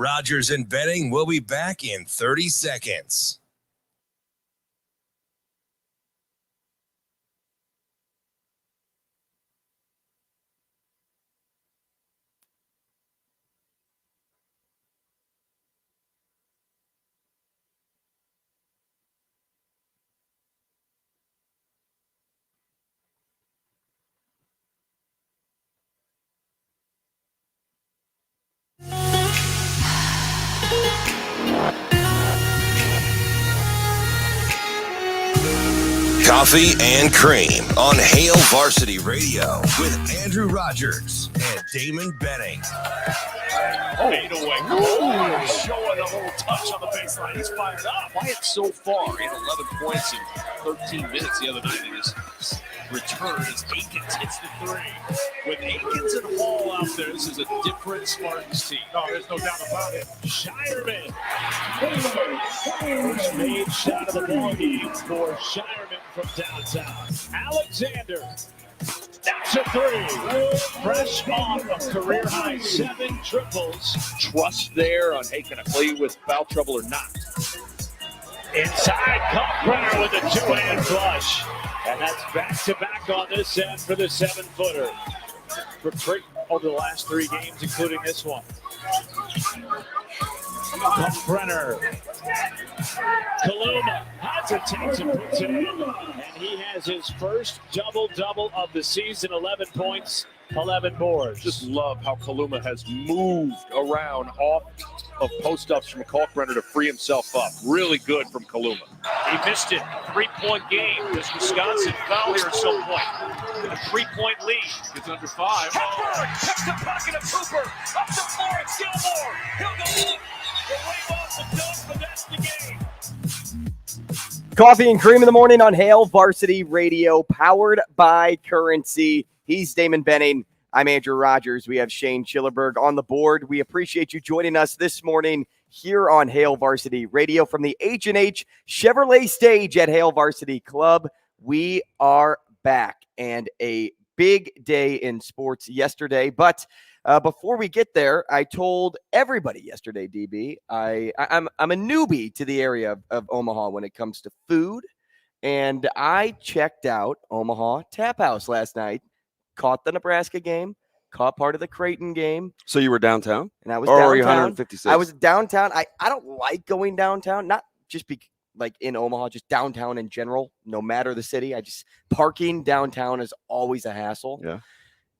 Rogers and Benning will be back in 30 seconds. Coffee and Cream on Hail Varsity Radio with Andrew Rogers and Damon Benning. Fade away. Oh, showing a little touch on the baseline. He's fired up. Quiet so far. He had 11 points in 13 minutes the other night in his return as Aikens hits the three. With Aikens and Hall out there, this is a different Spartans team. No, there's no doubt about it. Shireman. First made shot of the ball game for Shireman from downtown. Alexander. That's a three. Fresh off of career-high 7 triples. Trust there on, hey, can I play you with foul trouble or not? Inside, Kalkbrenner with a 2-hand flush. And that's back-to-back on this end for the 7-footer. For Creighton over the last 3 games, including this one. Kalkbrenner. Kaluma hesitates and puts it in. And he has his first double-double of the season, 11 points, 11 boards. Just love how Kaluma has moved around off of post-ups from Kalkbrenner to free himself up. Really good from Kaluma. He missed it. 3-point game. Does Wisconsin foul here at some point? A 3-point lead. Gets under 5. Hepburn cuts the pocket of Cooper. Up the floor, it's Gilmore. He'll go in. The wave off the dunk, but that's the game. Coffee and Cream in the morning on Hail Varsity Radio, powered by Currency. He's Damon Benning. I'm Andrew Rogers. We have Shane Schillerberg on the board. We appreciate you joining us this morning here on Hail Varsity Radio from the H&H Chevrolet stage at Hail Varsity Club. We are back, and a big day in sports yesterday. But before we get there, I told everybody yesterday, DB, I'm a newbie to the area of Omaha when it comes to food, and I checked out Omaha Tap House last night. Caught the Nebraska game, caught part of the Creighton game. So you were downtown? And I was or downtown. Were you 156? I was downtown. I don't like going downtown, not just like in Omaha, just downtown in general, no matter the city. Parking downtown is always a hassle. Yeah.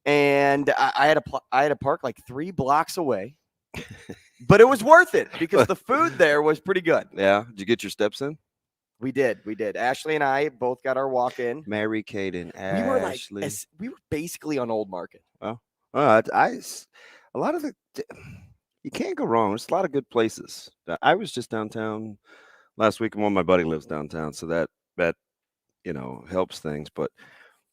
And I had to park like 3 blocks away. But it was worth it because the food there was pretty good. Yeah. Did you get your steps in? We did. Ashley and I both got our walk-in. Mary Kate and Ashley. We were basically on Old Market. Well, a lot of you can't go wrong. There's a lot of good places. I was just downtown last week, and one of my buddy lives downtown, so that helps things. But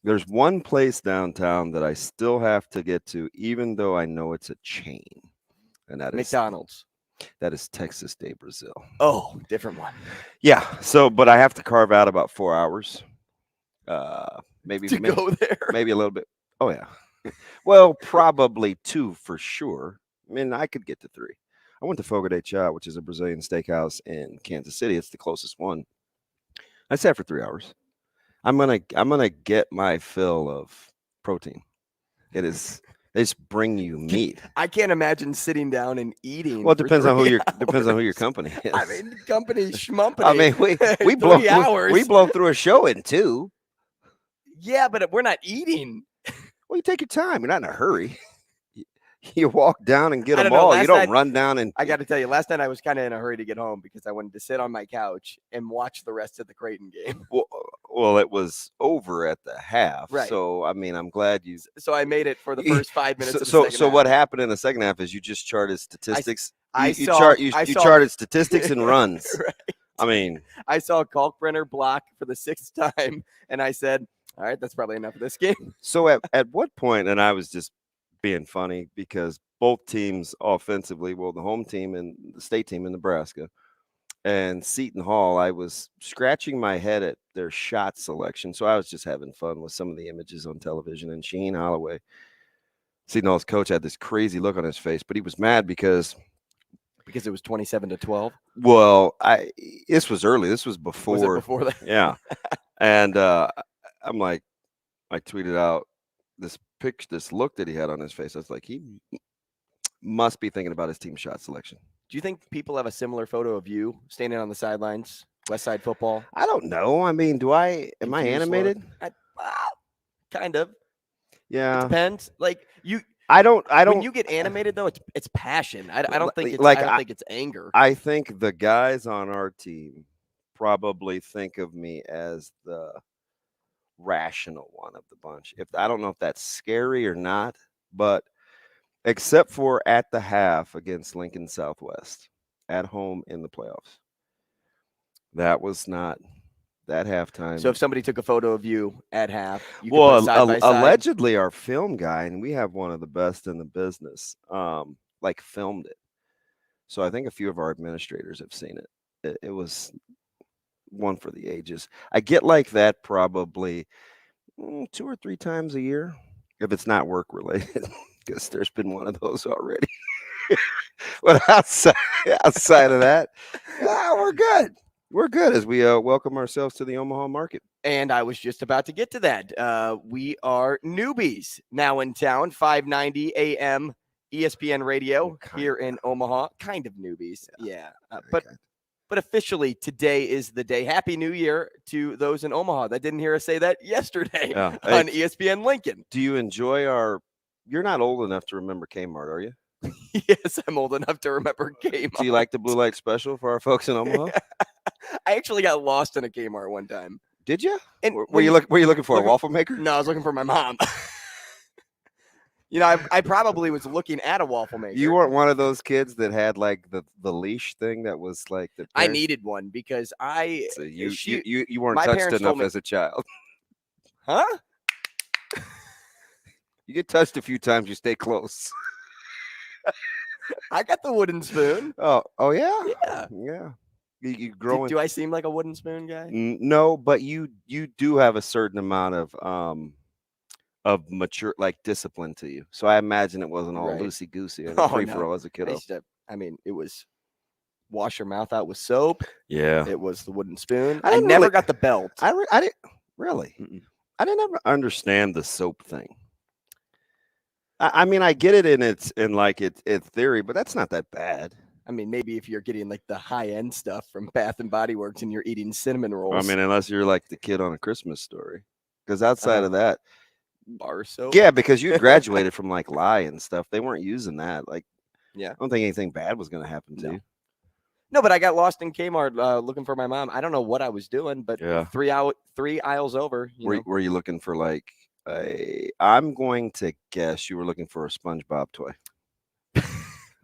there's one place downtown that I still have to get to, even though I know it's a chain, and that McDonald's. That is Texas de Brazil. Oh, different one. Yeah. So, but I have to carve out about 4 hours. Maybe go there. Maybe a little bit. Oh yeah. Well, probably 2 for sure. I mean, I could get to 3. I went to Fogo de Chão, which is a Brazilian steakhouse in Kansas City. It's the closest one. I sat for 3 hours. I'm gonna get my fill of protein. They just bring you meat. I can't imagine sitting down and eating. Well, it depends on who your company is. I mean, the company's schmumpany. I mean, we blow through a show in 2. Yeah, but we're not eating. Well, you take your time. You're not in a hurry. You walk down and get them all. You don't run down and. I got to tell you, last night I was kind of in a hurry to get home because I wanted to sit on my couch and watch the rest of the Creighton game. Well, it was over at the half. Right. So, I mean, I'm glad you. So I made it for the first 5 minutes. So what happened in the second half is you just charted statistics. You charted statistics and runs. Right. I mean, I saw Kalkbrenner block for the 6th time, and I said, all right, that's probably enough of this game. So at what point, and I was just being funny because both teams offensively, well, the home team and the state team in Nebraska and Seton Hall, I was scratching my head at their shot selection. So I was just having fun with some of the images on television. And Sheen Holloway, Seton Hall's coach, had this crazy look on his face, but he was mad because because it was 27-12. Well, this was early. This was before. Was it before that? Yeah. And I'm like, I tweeted out this picture, this look that he had on his face. I was like, he must be thinking about his team shot selection. Do you think people have a similar photo of you standing on the sidelines, West Side football? I don't know. I mean, am I animated? Kind of. Yeah. It depends. Like I don't. When you get animated though, it's passion. I don't think it's like, I don't think it's anger. I think the guys on our team probably think of me as the rational one of the bunch. I don't know if that's scary or not, but except for at the half against Lincoln Southwest at home in the playoffs, that was not that halftime. So if somebody took a photo of you at half, you could well, put it side by side. allegedly our film guy, and we have one of the best in the business, like filmed it. So I think a few of our administrators have seen it. It was one for the ages. I get like that probably 2 or 3 times a year if it's not work related, because there's been one of those already. But outside of that, we're good. We're good as we welcome ourselves to the Omaha market. And I was just about to get to that. We are newbies now in town, 590 AM ESPN Radio here in Omaha. Kind of newbies, yeah. But officially today is the day. Happy New Year to those in Omaha that didn't hear us say that yesterday on ESPN Lincoln. Do you enjoy you're not old enough to remember Kmart, are you? Yes, I'm old enough to remember Kmart. Do you like the blue light special for our folks in Omaha? I actually got lost in a Kmart one time. Did you? And were you looking for a waffle maker? No, I was looking for my mom. I probably was looking at a waffle maker. You weren't one of those kids that had like the leash thing that was like the. I needed one because you weren't touched enough as a child. Huh? You get touched a few times, you stay close. I got the wooden spoon. Oh yeah, yeah. You growing? Do I seem like a wooden spoon guy? No, but you do have a certain amount of mature, like, discipline to you. So I imagine it wasn't all loosey goosey and free for all as a kiddo. It was wash your mouth out with soap. Yeah, it was the wooden spoon. I never got the belt. I didn't really. Mm-mm. I didn't ever understand the soap thing. I mean, I get it in theory, but that's not that bad. I mean, maybe if you're getting like the high end stuff from Bath and Body Works and you're eating cinnamon rolls. I mean, unless you're like the kid on A Christmas Story, because outside of that, bar soap. Yeah, because you graduated from like Lye and stuff. They weren't using that. Like, yeah, I don't think anything bad was going to happen to you. No, but I got lost in Kmart looking for my mom. I don't know what I was doing, but 3 aisles over. Were you looking for like I'm going to guess you were looking for a SpongeBob toy.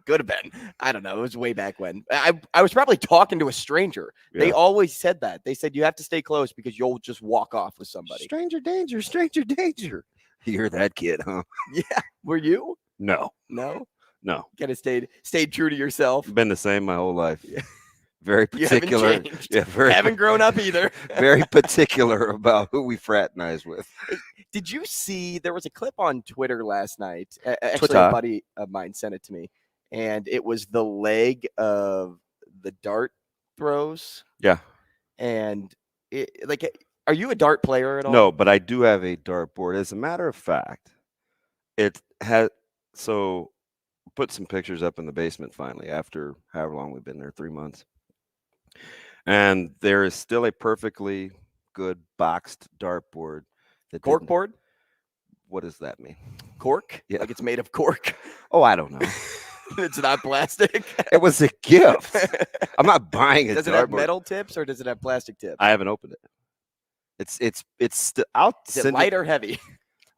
Could have been. I don't know. It was way back when. I was probably talking to a stranger. Yeah. They always said that. They said you have to stay close because you'll just walk off with somebody. Stranger danger, stranger danger. You're that kid, huh? Yeah. Were you? No. Kind of stayed true to yourself. Been the same my whole life. Yeah. Very particular. You haven't changed. Haven't grown up either. Very particular about who we fraternize with. Did you see there was a clip on Twitter last night? Actually, a buddy of mine sent it to me. And it was the leg of the dart throws. Yeah. And are you a dart player at all? No, but I do have a dart board. As a matter of fact, it has put some pictures up in the basement finally after however long we've been there, 3 months. And there is still a perfectly good boxed dart board. Cork board? What does that mean? Cork? Yeah. Like it's made of cork? Oh, I don't know. It's not plastic. It was a gift. I'm not buying it. Does it have metal tips or does it have plastic tips? I haven't opened it. It's still out. Is it light or heavy?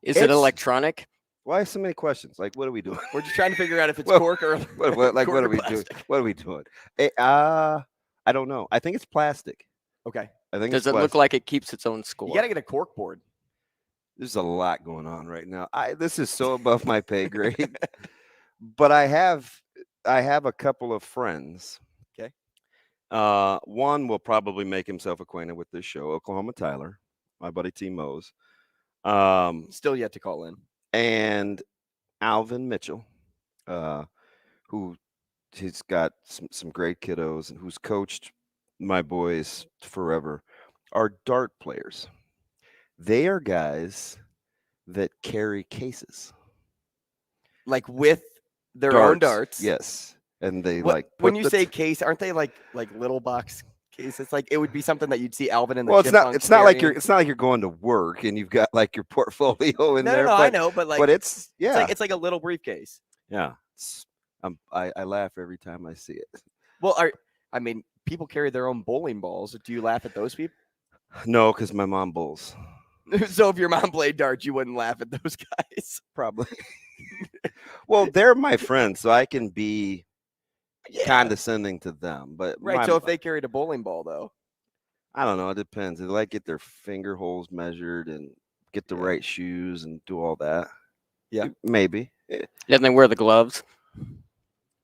Is it electronic? Why so many questions? Like, what are we doing? We're just trying to figure out if it's cork or what are we doing? What are we doing? I don't know. I think it's plastic. Okay. I think. Does it look like it keeps its own score? You got to get a cork board. There's a lot going on right now. This is so above my pay grade. But I have a couple of friends. Okay. One will probably make himself acquainted with this show, Oklahoma Tyler, my buddy T. Mose. Still yet to call in. And Alvin Mitchell, who he's got some great kiddos and who's coached my boys forever, are dart players. They are guys that carry cases. Like with their own darts. Yes. And they when you say case, aren't they like little box cases? Like it would be something that you'd see Alvin in the it's not like you're going to work and you've got like your portfolio in there. No, I know, but it's it's like a little briefcase. Yeah. I laugh every time I see it. Well, people carry their own bowling balls. Do you laugh at those people? No, because my mom bowls. So if your mom played darts, you wouldn't laugh at those guys. Probably. Well, they're my friends, so I can be condescending to them. But so if they carried a bowling ball, though, I don't know. It depends. They get their finger holes measured and get the right shoes and do all that. Yeah, maybe. Didn't they wear the gloves?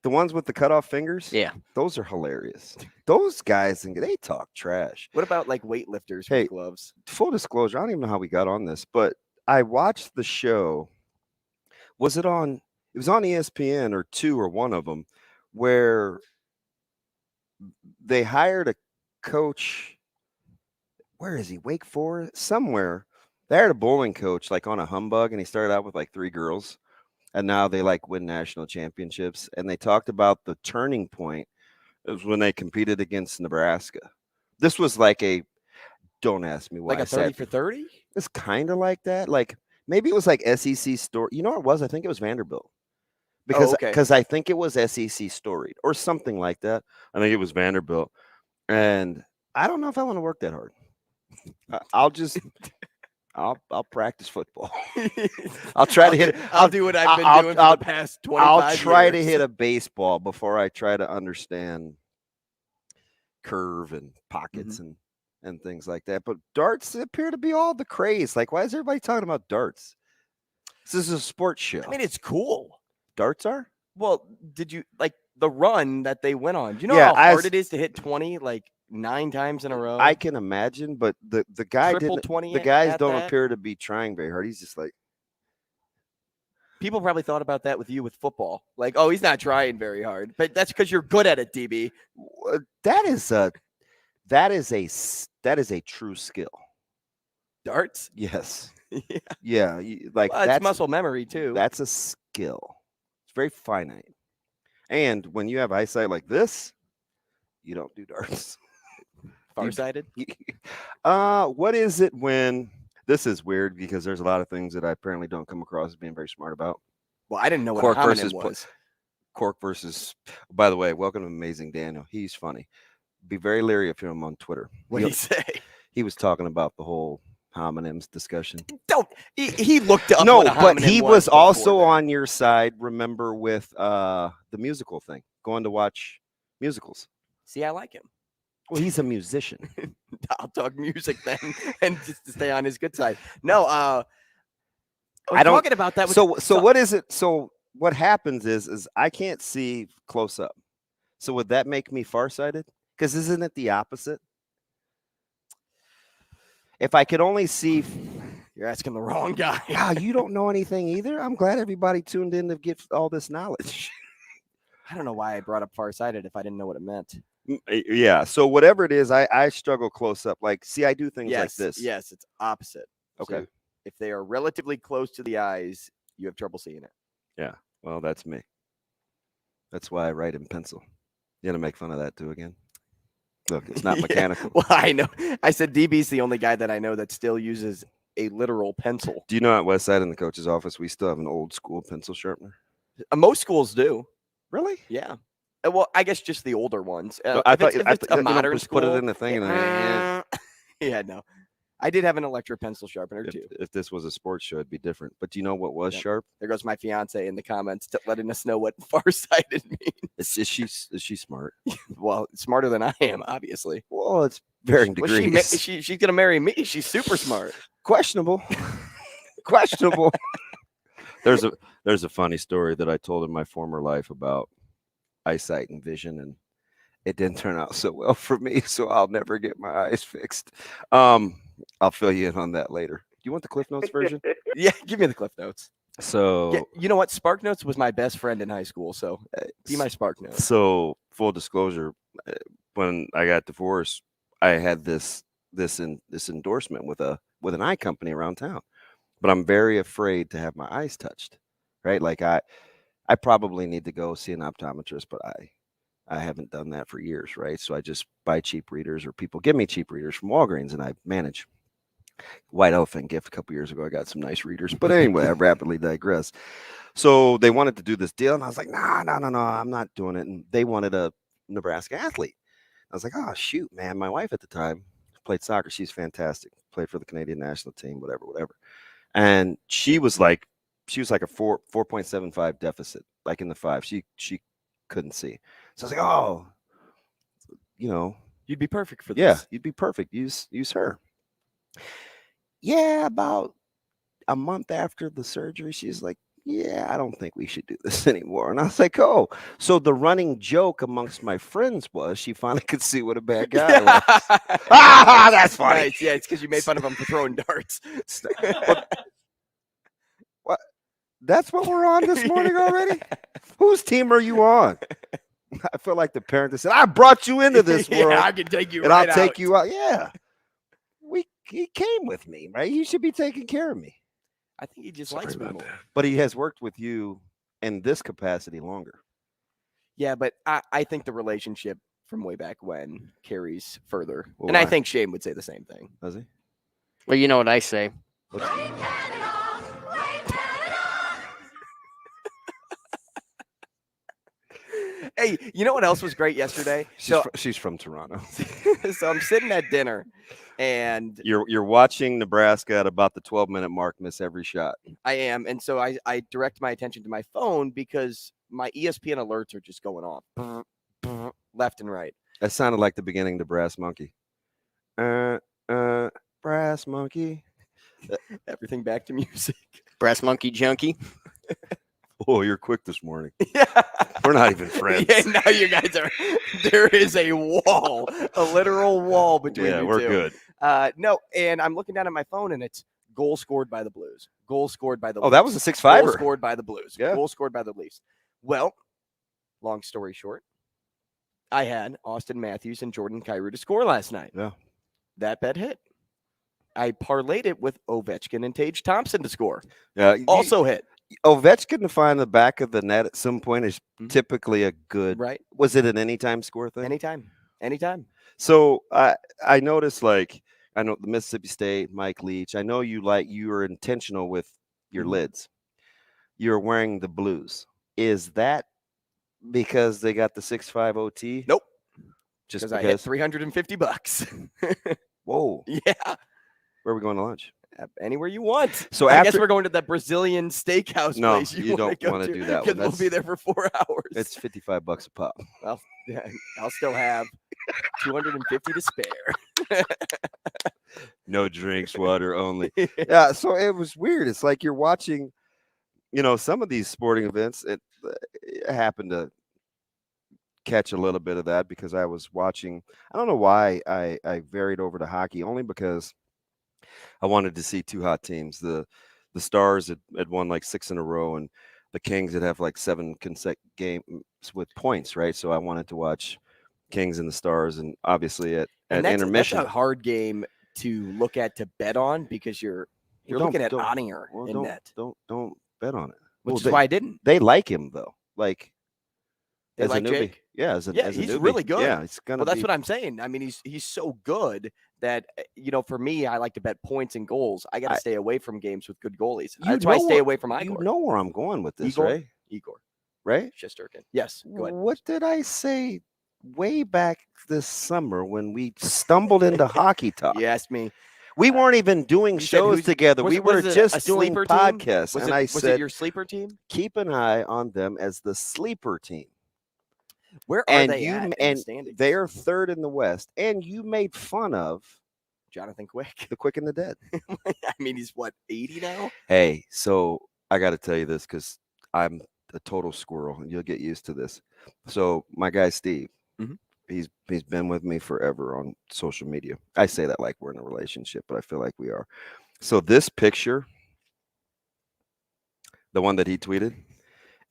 The ones with the cutoff fingers? Yeah. Those are hilarious. Those guys, they talk trash. What about like weightlifters with gloves? Full disclosure, I don't even know how we got on this, but I watched the show. It was on ESPN or 2 or one of them, where they hired a coach. Where is he? Wake Forest? Somewhere. They hired a bowling coach like on a humbug, and he started out with like 3 girls. And now they win national championships. And they talked about the turning point. It was when they competed against Nebraska. This was don't ask me why. Like a 30 for 30? It's kind of like that. Maybe it was like SEC story. You know what it was? I think it was Vanderbilt. Because I think it was SEC storied or something like that. I think it was Vanderbilt. And I don't know if I want to work that hard. I'll practice football. I'll try to hit. I'll do what I've been doing for the past 25 years. I'll try to hit a baseball before I try to understand curve and pockets and things like that. But darts appear to be all the craze. Why is everybody talking about darts? This is a sports show. I mean, it's cool. Darts are? Well, did you the run that they went on? Do you know how hard it is to hit 20 9 times in a row? I can imagine, but the guy didn't. 20 the guys don't appear to be trying very hard. He's just people probably thought about that with you with football. He's not trying very hard, but that's because you're good at it, DB. That is a true skill. Darts? Yes. Yeah. It's muscle memory too. That's a skill. It's very finite. And when you have eyesight like this, you don't do darts. Farsighted? What is it when this is weird because there's a lot of things that I apparently don't come across as being very smart about. Well, I didn't know what a homonym was. Cork versus, by the way, welcome to Amazing Daniel. He's funny. Be very leery of him on Twitter. What did he say? He was talking about the whole homonyms discussion. He looked up. No, but he was also on your side, remember, with the musical thing, going to watch musicals. See, I like him. Well, he's a musician. I'll talk music then, and just to stay on his good side. No, I don't talking about that. So what is it? So what happens is I can't see close up. So would that make me farsighted? Because isn't it the opposite? If I could only see, you're asking the wrong guy. Wow, you don't know anything either. I'm glad everybody tuned in to get all this knowledge. I don't know why I brought up farsighted if I didn't know what it meant. Yeah. So whatever it is, I struggle close up. See, I do things like this. Yes, it's opposite. Okay. So if they are relatively close to the eyes, you have trouble seeing it. Yeah. Well, that's me. That's why I write in pencil. You gonna make fun of that too again? Look, it's not mechanical. Well, I know. I said DB's the only guy that I know that still uses a literal pencil. Do you know at Westside in the coach's office, we still have an old school pencil sharpener? Most schools do. Really? Yeah. Well, I guess just the older ones. I thought it's a modern just school, put it in the thing. Yeah, no. I did have an electric pencil sharpener too. If this was a sports show, it'd be different. But do you know what was sharp? There goes my fiance in the comments letting us know what farsighted means. Is she smart? Well, smarter than I am, obviously. Well, it's varying degrees. She's gonna marry me. She's super smart. Questionable. Questionable. There's a funny story that I told in my former life about eyesight and vision, and it didn't turn out so well for me, so I'll never get my eyes fixed. I'll fill you in on that later. Do you want the Cliff Notes version? Yeah, give me the Cliff Notes. So you know what? Spark Notes was my best friend in high school, so be my Spark Notes. So full disclosure, when I got divorced, I had this endorsement with an eye company around town, but I'm very afraid to have my eyes touched, right? Like I probably need to go see an optometrist, but I haven't done that for years, right? So I just buy cheap readers, or people give me cheap readers from Walgreens, and I manage. White Elephant gift a couple years ago, I got some nice readers, but anyway, I rapidly digress. So they wanted to do this deal, and I was like, no, I'm not doing it. And they wanted a Nebraska athlete. I was like, oh, shoot, man. My wife at the time played soccer. She's fantastic. Played for the Canadian national team, whatever. And she was like a 4.75 deficit, like in the 5. She couldn't see. So I was like, oh, You'd be perfect for this. Yeah, you'd be perfect. Use her. Yeah, about a month after the surgery, she's like, yeah, I don't think we should do this anymore. And I was like, oh, so the running joke amongst my friends was she finally could see what a bad guy was. That's funny. Nice. Yeah, it's because you made fun of him for throwing darts. What? That's what we're on this morning already? Whose team are you on? I feel like the parent that said, I brought you into this world. I can take you and right I'll take you out. Yeah. He came with me, right? He should be taking care of me. I think he just likes me more. But he has worked with you in this capacity longer. Yeah, but I think the relationship from way back when carries further. Well, and I think Shane would say the same thing. Does he? Well, you know what I say. Hey, you know what else was great yesterday? She's from Toronto. So I'm sitting at dinner, and you're watching Nebraska at about the 12-minute mark miss every shot. I am, and so I direct my attention to my phone because my ESPN alerts are just going off left and right. That sounded like the beginning to Brass Monkey. Brass Monkey. Everything back to music. Brass monkey junkie. Oh, you're quick this morning. Yeah. We're not even friends. Yeah, now you guys are. There is a wall, a literal wall between you two. Yeah, we're good. No, and I'm looking down at my phone, and it's goal scored by the Blues. Goal scored by the Leafs. Oh, that was a 6-5er. Goal scored by the Blues. Yeah. Goal scored by the Leafs. Well, long story short, I had Austin Matthews and Jordan Kyrou to score last night. Yeah. That bet hit. I parlayed it with Ovechkin and Tage Thompson to score. Yeah. Also hit. Ovechkin to find the back of the net at some point is typically a good. Right. Was it an anytime score thing? Anytime. So I noticed, like, I know the Mississippi State, Mike Leach. I know you were intentional with your lids. You're wearing the Blues. Is that because they got the 6-5 OT? Nope. Just because I hit $350. Whoa. Yeah. Where are we going to lunch? Anywhere you want. So I guess we're going to that Brazilian steakhouse no, place. You don't want to do that one. Because we'll be there for 4 hours. It's $55 a pop. Well, yeah, I'll still have $250 to spare. No drinks, water only. Yeah, so it was weird. It's like you're watching, some of these sporting events. It happened to catch a little bit of that because I was watching. I don't know why I varied over to hockey, only because I wanted to see two hot teams. The Stars had won like 6 in a row, and the Kings had have like 7 consecutive games with points, right? So I wanted to watch Kings and the Stars, and obviously at intermission. That's a hard game to look at to bet on because you're looking at Onier in net. Don't bet on it. Which is why I didn't. They like him though. Like they like Jake. Yeah, as he's really good. Yeah, it's gonna. Well, that's what I'm saying. I mean, he's so good that for me, I like to bet points and goals. I got to stay away from games with good goalies. That's why I stay away from Igor. You know where I'm going with this, Igor, right? Igor, right? Shesterkin. Yes. Go ahead. What did I say way back this summer when we stumbled into hockey talk? You asked me. We weren't even doing shows together. We were just doing podcasts. And I said, was it your sleeper team? Keep an eye on them as the sleeper team. Where are they at in the standings? They are 3rd in the West. And you made fun of Jonathan Quick. The Quick and the Dead. I mean, he's what, 80 now? Hey, so I got to tell you this because I'm a total squirrel, and you'll get used to this. So my guy Steve, he's been with me forever on social media. I say that like we're in a relationship, but I feel like we are. So this picture the one that he tweeted,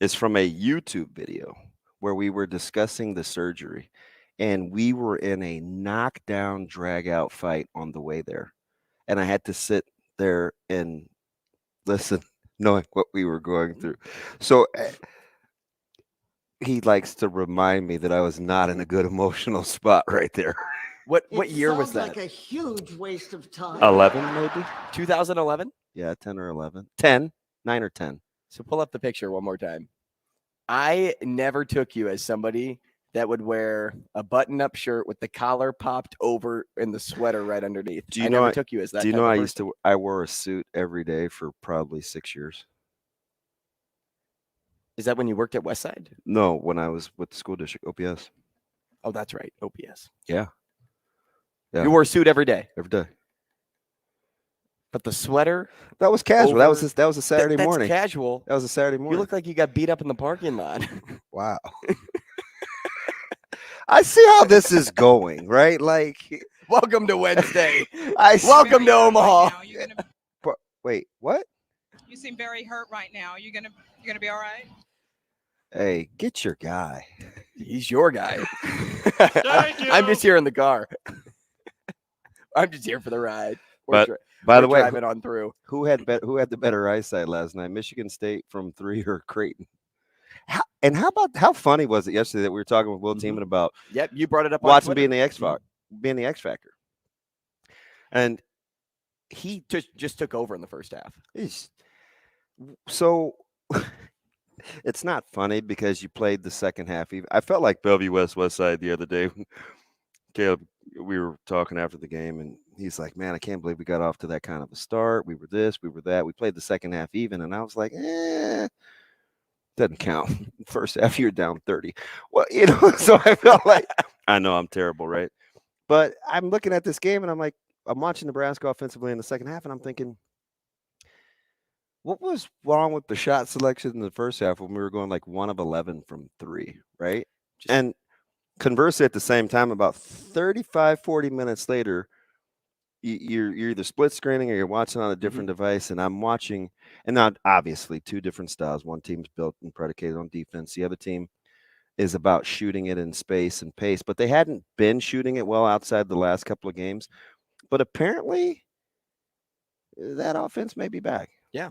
is from a YouTube video where we were discussing the surgery, and we were in a knockdown, drag-out fight on the way there. And I had to sit there and listen, knowing what we were going through. So he likes to remind me that I was not in a good emotional spot right there. What year was that? Like a huge waste of time. 11, maybe? 2011? Yeah, 10 or 11. 10, 9 or 10. So pull up the picture one more time. I never took you as somebody that would wear a button-up shirt with the collar popped over and the sweater right underneath. I never took you as that. Do you know I wore a suit every day for probably 6 years? Is that when you worked at Westside? No, when I was with the school district, OPS. Oh, that's right, OPS. Yeah. You wore a suit every day. Every day. But the sweater? That was casual. That was a Saturday morning. That's casual. That was a Saturday morning. You look like you got beat up in the parking lot. Wow. I see how this is going, right? Like, welcome to Wednesday. Welcome to Omaha. Wait, what? You seem very hurt right now. You gonna be all right? Hey, get your guy. He's your guy. Thank you. I'm just here in the car. I'm just here for the ride. By the way, driving on through. Who had the better eyesight last night? Michigan State from 3 or Creighton? How funny was it yesterday that we were talking with Will Teeman about? Yep, you brought it up. Watson being the X factor, and he just took over in the first half. So it's not funny because you played the second half. I felt like Bellevue West Side the other day. Caleb, we were talking after the game, and he's like, "Man, I can't believe we got off to that kind of a start. We were this, we were that. We played the second half even," and I was like, doesn't count. First half, you're down 30. Well, so I felt like, I know I'm terrible, right? But I'm looking at this game, and I'm like, I'm watching Nebraska offensively in the second half, and I'm thinking, what was wrong with the shot selection in the first half when we were going like 1 of 11 from 3, right? And conversely, at the same time, about 35, 40 minutes later, you're either split screening or you're watching on a different device, and I'm watching, and not obviously 2 different styles. One team's built and predicated on defense. The other team is about shooting it in space and pace, but they hadn't been shooting it well outside the last couple of games. But apparently that offense may be back. Yeah.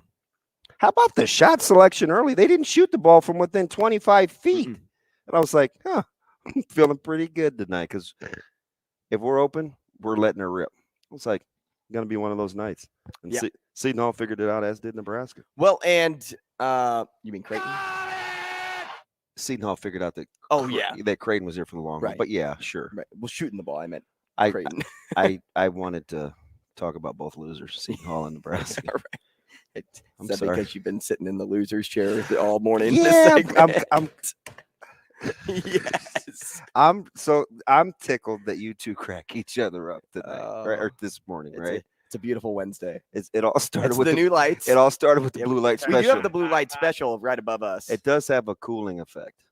How about the shot selection early? They didn't shoot the ball from within 25 feet. And I was like, I'm feeling pretty good tonight because if we're open, we're letting her rip. It's like going to be one of those nights. And Seton Hall figured it out, as did Nebraska. Well, and you mean Creighton? Seton Hall figured out that that Creighton was here for the long run. But yeah, sure. Right. Well, shooting the ball, I meant Creighton. I wanted to talk about both losers, Seton Hall and Nebraska. All right. I'm that sorry. Because you've been sitting in the loser's chair all morning? Yeah, I'm yes. I'm tickled that you two crack each other up tonight, right? Or this morning, right? It's a beautiful Wednesday. It all started with the new lights. It all started with the blue light special. We do have the blue light special right above us. It does have a cooling effect.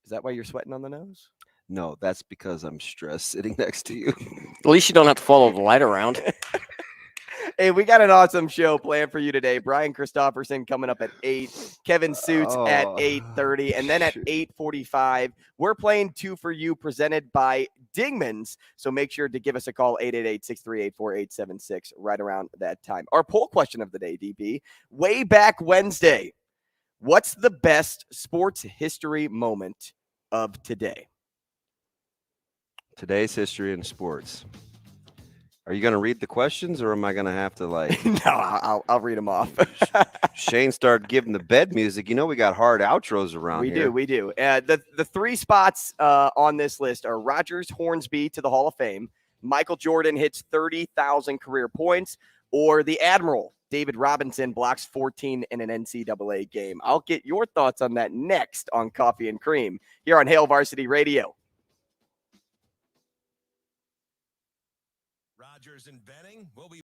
Is that why you're sweating on the nose? No, that's because I'm stressed sitting next to you. At least you don't have to follow the light around. Hey, we got an awesome show planned for you today. Brian Christopherson coming up at 8, Kevin Sjuts at 8:30, and then at 8:45, we're playing 2 for You, presented by Dingman's. So make sure to give us a call, 888-638-4876, right around that time. Our poll question of the day, DP, way back Wednesday, what's the best sports history moment of today? Today's history in sports. Are you going to read the questions, or am I going to have to No, I'll read them off. Shane started giving the bed music. You know we got hard outros around here. We do. The 3 spots on this list are Rogers Hornsby to the Hall of Fame, Michael Jordan hits 30,000 career points, or the Admiral David Robinson blocks 14 in an NCAA game. I'll get your thoughts on that next on Coffee and Cream here on Hail Varsity Radio. Rogers and Benning will be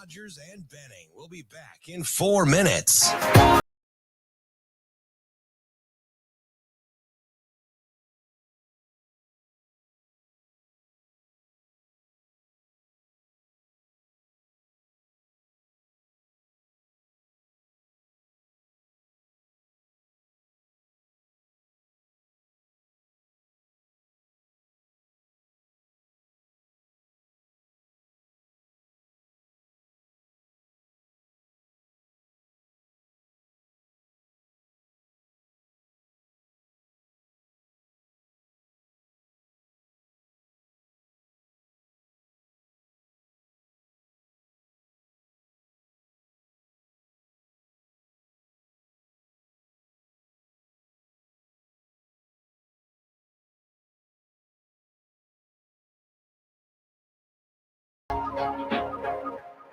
Rogers and Benning will be back in 4 minutes.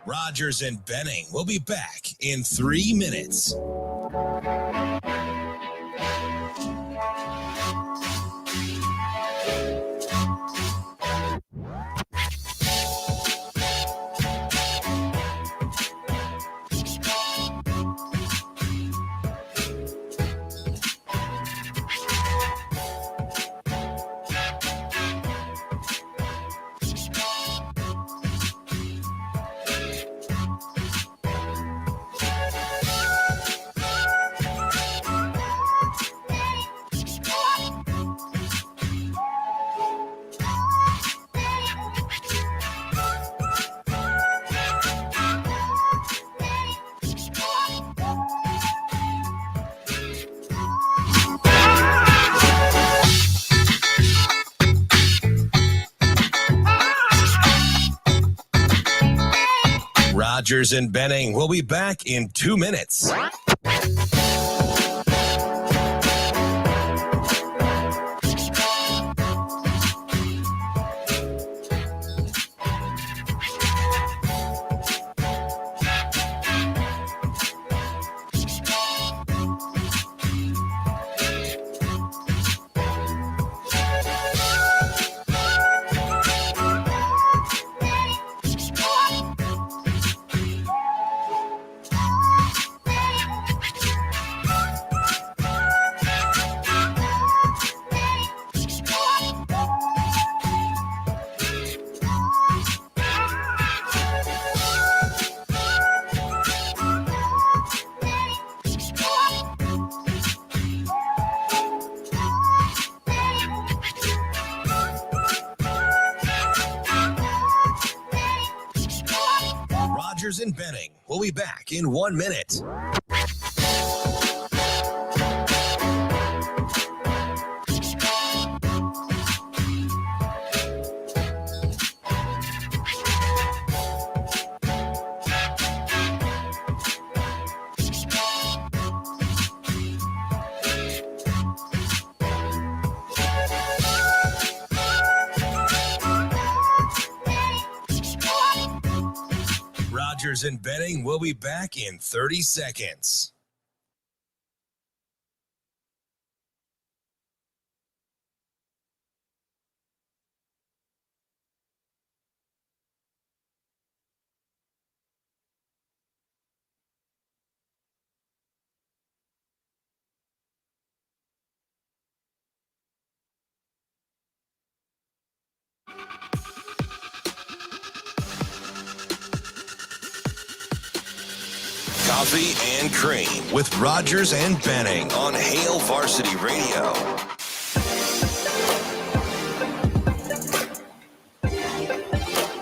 Rogers and Benning will be back in 3 minutes. Rogers and Benning will be back in 2 minutes. Rogers and Benning will be back in 1 minute. Rogers and Benning will be back in 30 seconds. Coffee and Cream with Rogers and Benning on Hail Varsity Radio.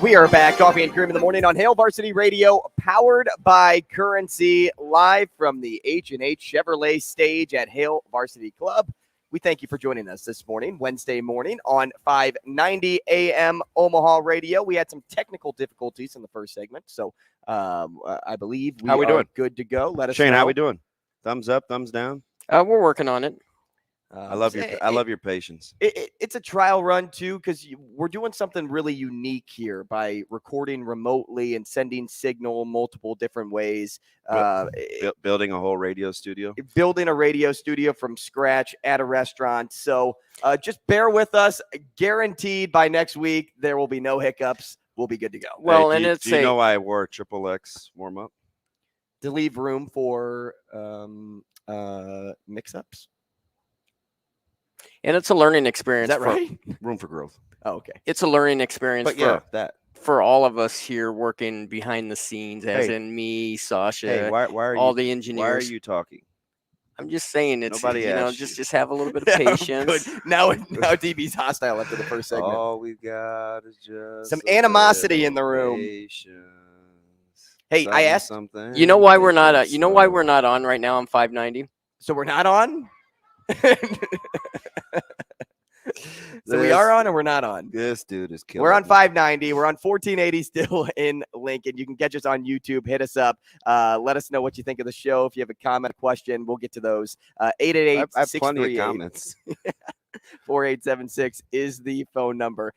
We are back, Coffee and Cream in the morning on Hail Varsity Radio, powered by Currency, live from the H&H Chevrolet stage at Hail Varsity Club. We thank you for joining us this morning, Wednesday morning on 590 AM Omaha Radio. We had some technical difficulties in the first segment, so I believe we are good to go. Let us Shane, know. how we doing? Thumbs up, thumbs down? We're working on it. I love your patience. It's a trial run too, because we're doing something really unique here by recording remotely and sending signal multiple different ways. Building a whole radio studio. Building a radio studio from scratch at a restaurant. So just bear with us. Guaranteed by next week there will be no hiccups. we'll be good to go. Well, Hey, and do you know I wore a XXX warm up? To leave room for mix-ups. and it's a learning Is experience. that right? Room for growth. Oh, okay. It's a learning experience But yeah, that. for all of us here working behind the scenes, as Hey. in me, Sasha, Hey, why are all you? the Why are engineers. you talking? I'm just saying it's Nobody asked just you. have a little bit of Yeah, patience. good. Now DB's hostile after the first segment. All we've got is just Some a animosity little in the room. patience. Hey, I asked. Something. You know why we're not? taking You know why slow. we're not on right now on 590? So we're not on. So we are on, or we're not on. This dude is killing. We're on me. 590. We're on 1480 still in Lincoln. You can catch us on YouTube. Hit us up. Let us know what you think of the show. If you have a comment, a question, we'll get to those. 888 I have plenty of comments. 4876 is the phone number.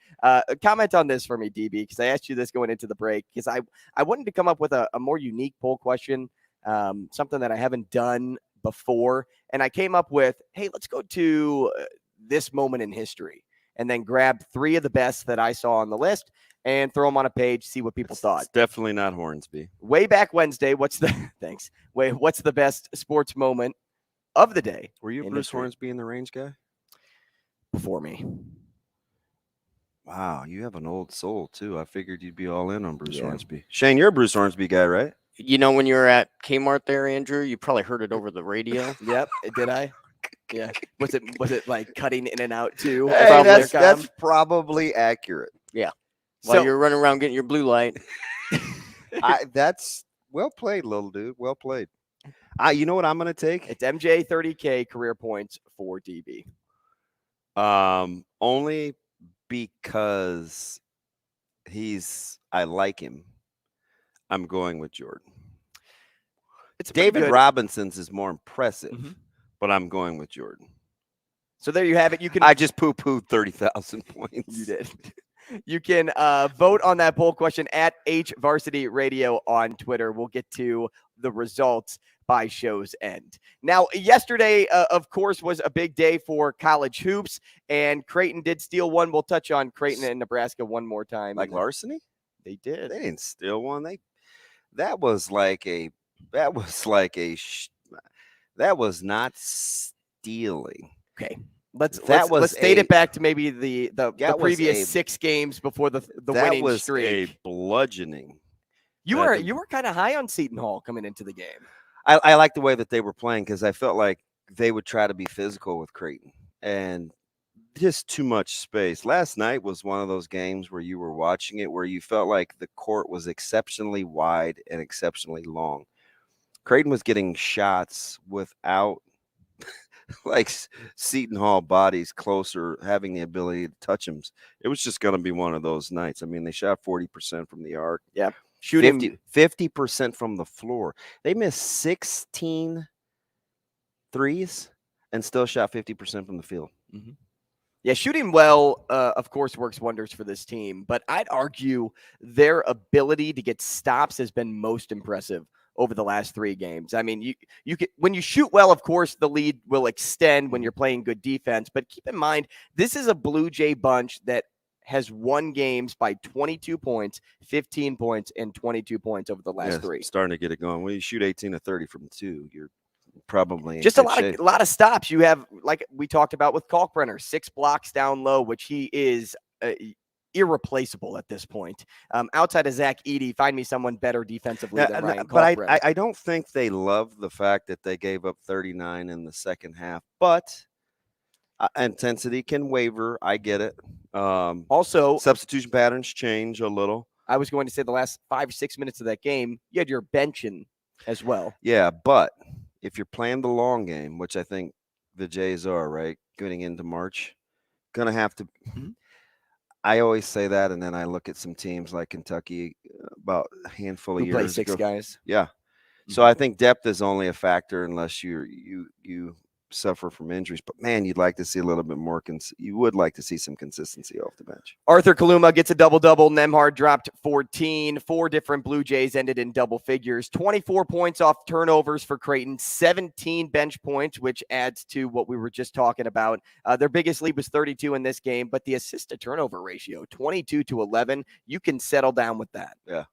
Comment on this for me, DB, because I asked you this going into the break, because I wanted to come up with a more unique poll question, something that I haven't done before. And I came up with, hey, let's go to this moment in history, and then grab 3 of the best that I saw on the list and throw them on a page, see what people thought. It's definitely not Hornsby. Way back Wednesday, what's the best sports moment of the day? Were you in Bruce history? Hornsby in the range guy? Before me. Wow, you have an old soul too. I figured you'd be all in on Bruce Yeah. Hornsby. Shane, you're a Bruce Hornsby guy, right? You know, when you were at Kmart there, Andrew, you probably heard it over the radio. Yep. Did I? Yeah. Was it like cutting in and out too? Hey, Probably. that's probably accurate. While you're running around getting your blue light. That's well played, little dude. Well played. You know what I'm going to take? It's MJ 30K career points for DB. Only because I like him. I'm going with Jordan. It's pretty David good. Robinson's is more impressive, Mhm. but I'm going with Jordan. So there you have it. You can. I just poo-pooed 30,000 points. You did. You can vote on that poll question at HVarsity Radio on Twitter. We'll get to the results by show's end. Now, yesterday, of course, was a big day for college hoops, and Creighton did steal one. We'll touch on Creighton and Nebraska one more time. Like larceny? They did. They didn't steal one. That was not stealing. Okay. Let's date it back to maybe the previous 6 games before the winning streak. That was a bludgeoning. You were kind of high on Seton Hall coming into the game. I like the way that they were playing, because I felt like they would try to be physical with Creighton, and just too much space. Last night was one of those games where you were watching it where you felt like the court was exceptionally wide and exceptionally long. Creighton was getting shots without like Seton Hall bodies closer, having the ability to touch them. It was just going to be one of those nights. I mean, they shot 40% from the arc. Yeah. Shooting 50% from the floor. They missed 16 threes and still shot 50% from the field. Mm-hmm. Yeah, shooting well, of course, works wonders for this team. But I'd argue their ability to get stops has been most impressive over the last 3 games. I mean, you can, when you shoot well, of course, the lead will extend when you're playing good defense. But keep in mind, this is a Blue Jay bunch that has won games by 22 points, 15 points, and 22 points over the last 3. Starting to get it going. When you shoot 18 to 30 from 2, you're probably in just a good lot of stops. You have, like we talked about with Kalkbrenner, 6 blocks down low, which he is irreplaceable at this point. Outside of Zach Edey, find me someone better defensively than Ryan Kalkbrenner. But I don't think they love the fact that they gave up 39 in the second half. But intensity can waver. I get it. Also, substitution patterns change a little. I was going to say the last 5 or 6 minutes of that game, you had your benching as well. Yeah, but if you're playing the long game, which I think the Jays are, right, getting into March, gonna have to. Mm-hmm. I always say that, and then I look at some teams like Kentucky about a handful of years play 6 guys. Yeah. Mm-hmm. So I think depth is only a factor unless you suffer from injuries. But man, you'd like to see a little bit more. You would like to see some consistency off the bench. Arthur Kaluma gets a double-double. Nemhard dropped 14. 4 different Blue Jays ended in double figures. 24 points off turnovers for Creighton. 17 bench points, which adds to what we were just talking about. Their biggest lead was 32 in this game, but the assist-to-turnover ratio, 22-11. You can settle down with that. Yeah.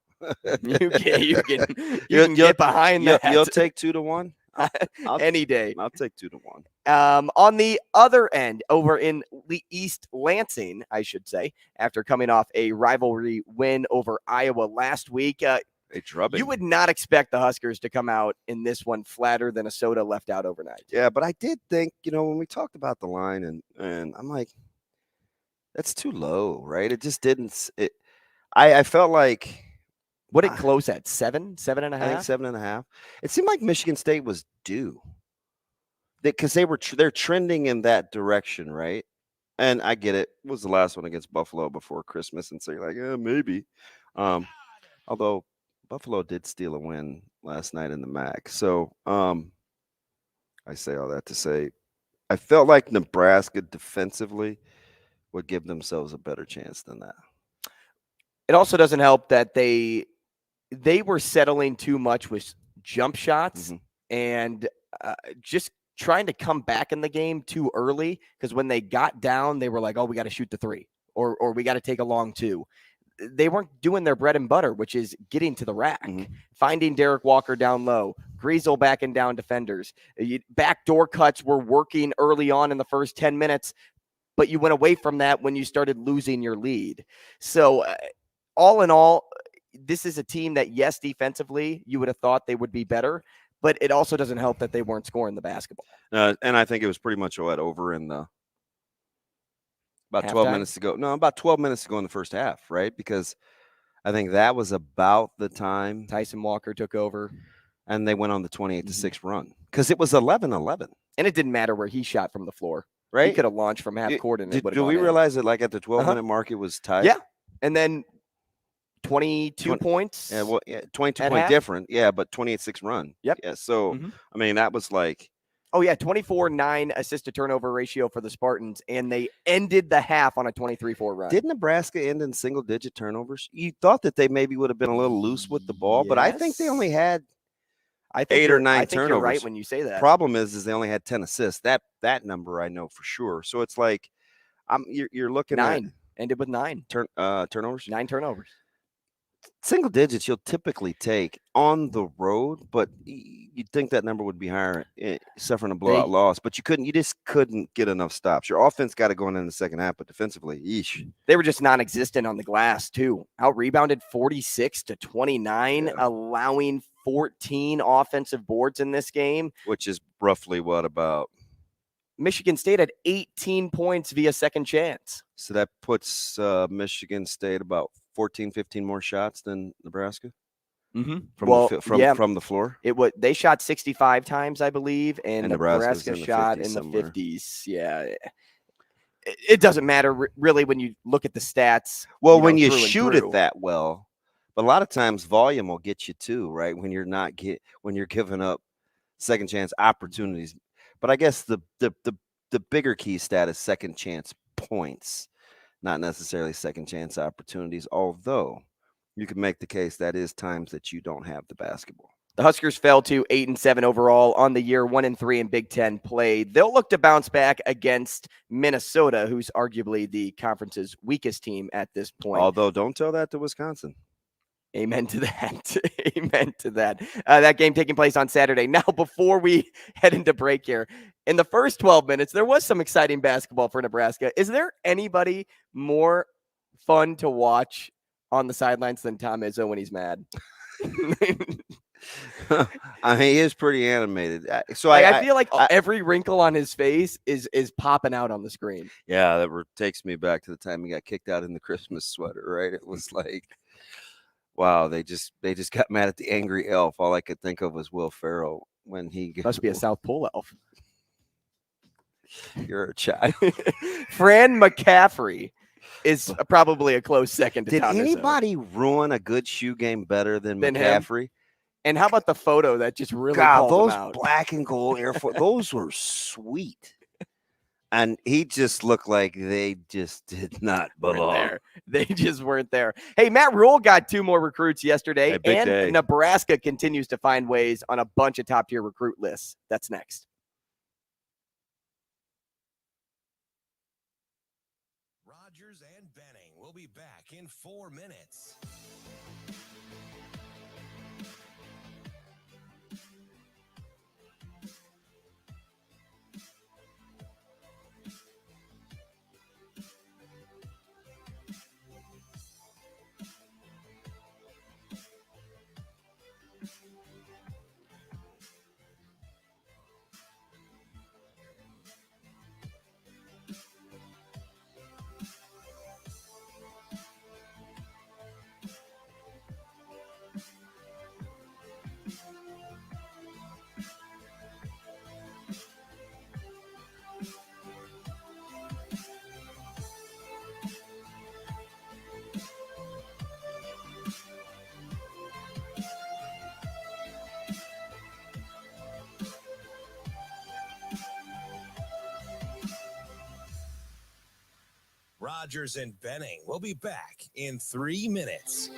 You can get behind that. You'll take 2 to 1 any day. I'll take 2 to 1. On the other end, over in East Lansing, I should say, after coming off a rivalry win over Iowa last week, you would not expect the Huskers to come out in this one flatter than a soda left out overnight. Yeah, but I did think, when we talked about the line, and I'm like, that's too low, right? It just didn't. I felt like. What did it close at? 7.5? I think 7.5. It seemed like Michigan State was due because they're trending in that direction, right? And I get it. It was the last one against Buffalo before Christmas, and so you're like, yeah, maybe. Although Buffalo did steal a win last night in the MAC, so I say all that to say, I felt like Nebraska defensively would give themselves a better chance than that. It also doesn't help that they were settling too much with jump shots and just trying to come back in the game too early, because when they got down, they were like, oh, we got to shoot the 3 or we got to take a long 2. They weren't doing their bread and butter, which is getting to the rack, finding Derek Walker down low, Griesel backing down defenders. Backdoor cuts were working early on in the first 10 minutes, but you went away from that when you started losing your lead. So all in all, this is a team that, yes, defensively, you would have thought they would be better, but it also doesn't help that they weren't scoring the basketball. And I think it was pretty much over in the about Halftime? 12 minutes to go. No, about 12 minutes to go in the first half, right? Because I think that was about the time Tyson Walker took over, and they went on the 28-6 run because it was 11-11. And it didn't matter where he shot from the floor. Right? He could have launched from half court. And do we realize that, like, at the 12-minute mark, it was tied? Yeah. And then 22 points. Yeah, 22-point different. Yeah, but 28-6 run. Yep. Yeah, so, I mean, that was like. Oh, yeah, 24-9 assist-to-turnover ratio for the Spartans, and they ended the half on a 23-4 run. Did Nebraska end in single-digit turnovers? You thought that they maybe would have been a little loose with the ball, but I think they only had 8 or 9 turnovers. You're right when you say that. Problem is they only had 10 assists. That number I know for sure. So it's like you're looking 9. Ended with 9 turnovers. 9 turnovers. Single digits you'll typically take on the road, but you'd think that number would be higher, suffering a blowout loss. But you just couldn't get enough stops. Your offense got it going in the second half, but defensively, yeesh. They were just non-existent on the glass too. Out-rebounded 46-29, allowing 14 offensive boards in this game. Which is roughly what about? Michigan State had 18 points via second chance. So that puts Michigan State about 14, 15 more shots than Nebraska? From the floor? They shot 65 times, I believe, and Nebraska shot in the somewhere. 50s. Yeah. It doesn't matter really when you look at the stats. Well, when you shoot it that well, but a lot of times volume will get you too, right? When you're giving up second chance opportunities. But I guess the bigger key stat is second chance points, not necessarily second chance opportunities, although you can make the case that is times that you don't have the basketball. The Huskers fell to 8-7 overall on the year, 1-3 in Big Ten play. They'll look to bounce back against Minnesota, who's arguably the conference's weakest team at this point. Although, don't tell that to Wisconsin. Amen to that. Amen to that. That game taking place on Saturday. Now, before we head into break here, in the first 12 minutes, there was some exciting basketball for Nebraska. Is there anybody more fun to watch on the sidelines than Tom Izzo when he's mad? I mean, he is pretty animated. So I feel like every wrinkle on his face is popping out on the screen. Yeah, that takes me back to the time he got kicked out in the Christmas sweater, right? It was like, wow, they just got mad at the angry elf. All I could think of was Will Ferrell when he must be a South Pole elf. You're a child. Fran McCaffrey is probably a close second to Did Tom anybody ruin a good shoe game better than McCaffrey? Him? And how about the photo that just really God, called him those out? black and gold Air Force, those were sweet. And he just looked like they just did not belong there. They just weren't there. Hey, Matt Rule got 2 more recruits yesterday, Hey, big and day. Nebraska continues to find ways on a bunch of top-tier recruit lists. That's next. Rogers and Benning will be back in 4 minutes. Rogers and Benning will be back in 3 minutes.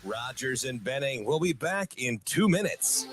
Rogers and Benning will be back in 2 minutes.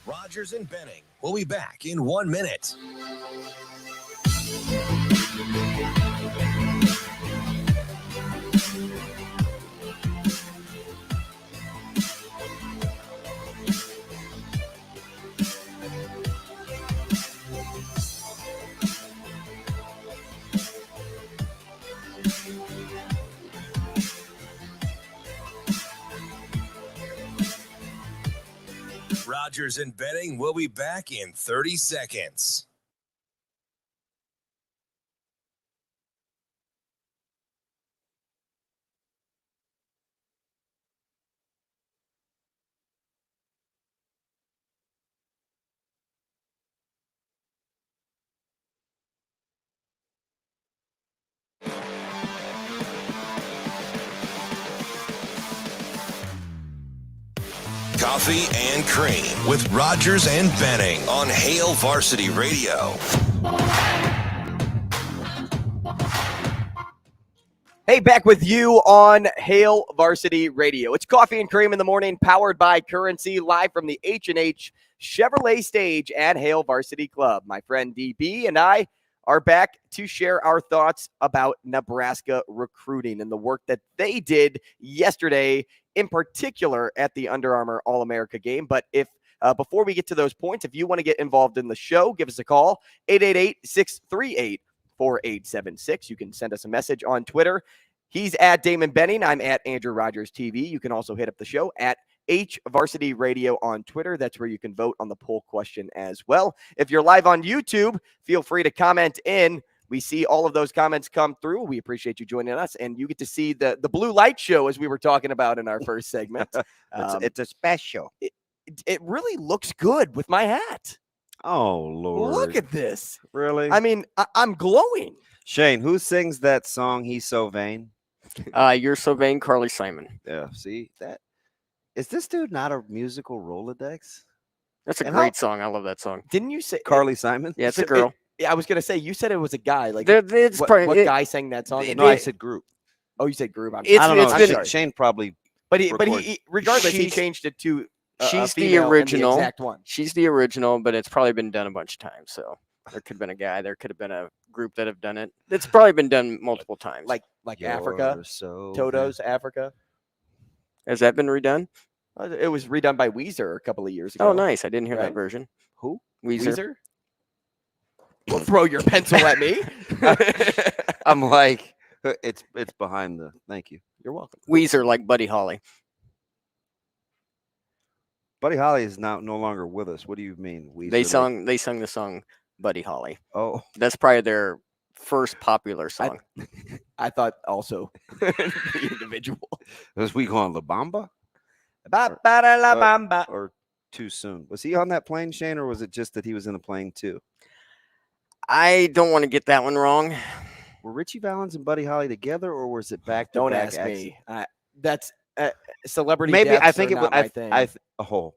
Rogers and Benning will be back in 1 minute. Rogers and Benning will be back in 30 seconds. Coffee and Cream with Rogers and Benning on Hail Varsity Radio. Hey, back with you on Hail Varsity Radio. It's Coffee and Cream in the morning, powered by Currency, live from the H&H Chevrolet stage at Hail Varsity Club. My friend DB and I are back to share our thoughts about Nebraska recruiting and the work that they did yesterday, in particular at the Under Armour All-America game. But if before we get to those points, if you want to get involved in the show, give us a call, 888-638 4876. You can send us a message on Twitter. He's at Damon Benning. I'm at Andrew Rogers TV. You can also hit up the show at Varsity Radio on Twitter. That's where you can vote on the poll question as well. If you're live on YouTube, feel free to comment in. We see all of those comments come through. We appreciate you joining us, and you get to see the blue light show as we were talking about in our first segment. It's a special. It really looks good with my hat. Oh, Lord. Look at this. Really? I mean, I'm glowing. Shane, who sings that song, He's So Vain? You're So Vain, Carly Simon. Yeah, see that? Is this dude not a musical Rolodex? That's a And great song. I love that song. Didn't you say Carly Simon? Yeah, it's a girl. I was going to say, you said it was a guy. Like, It's what probably, guy sang that song? No, I said group. Oh, you said group. I don't know. it's been- Shane probably. But he regardless, he She's- changed it to she's the female and original. exact one. She's the original, but it's probably been done a bunch of times. So there could have been a guy. There could have been a group that have done it. It's probably been done multiple times. Like Africa, You're so Toto's Africa. Has that been redone? It was redone by Weezer a couple of years ago. Oh, nice. I didn't hear Right? that version. Who? Weezer. Don't throw your pencil at me. I'm like, it's behind the. Thank you. You're welcome. Weezer, like Buddy Holly. Buddy Holly is now no longer with us. What do you mean? Weezer? They sung the song Buddy Holly. Oh, That's probably their first popular song. I thought also the individual. was we going La Bamba Ba-ba-da-la-bamba. or too soon? Was he on that plane, Shane, or was it just that he was in a plane too? I don't want to get that one wrong. Were Richie Valens and Buddy Holly together, or was it back to Don't back ask accident? me. That's celebrity. Maybe I deaths think are it not was. my thing.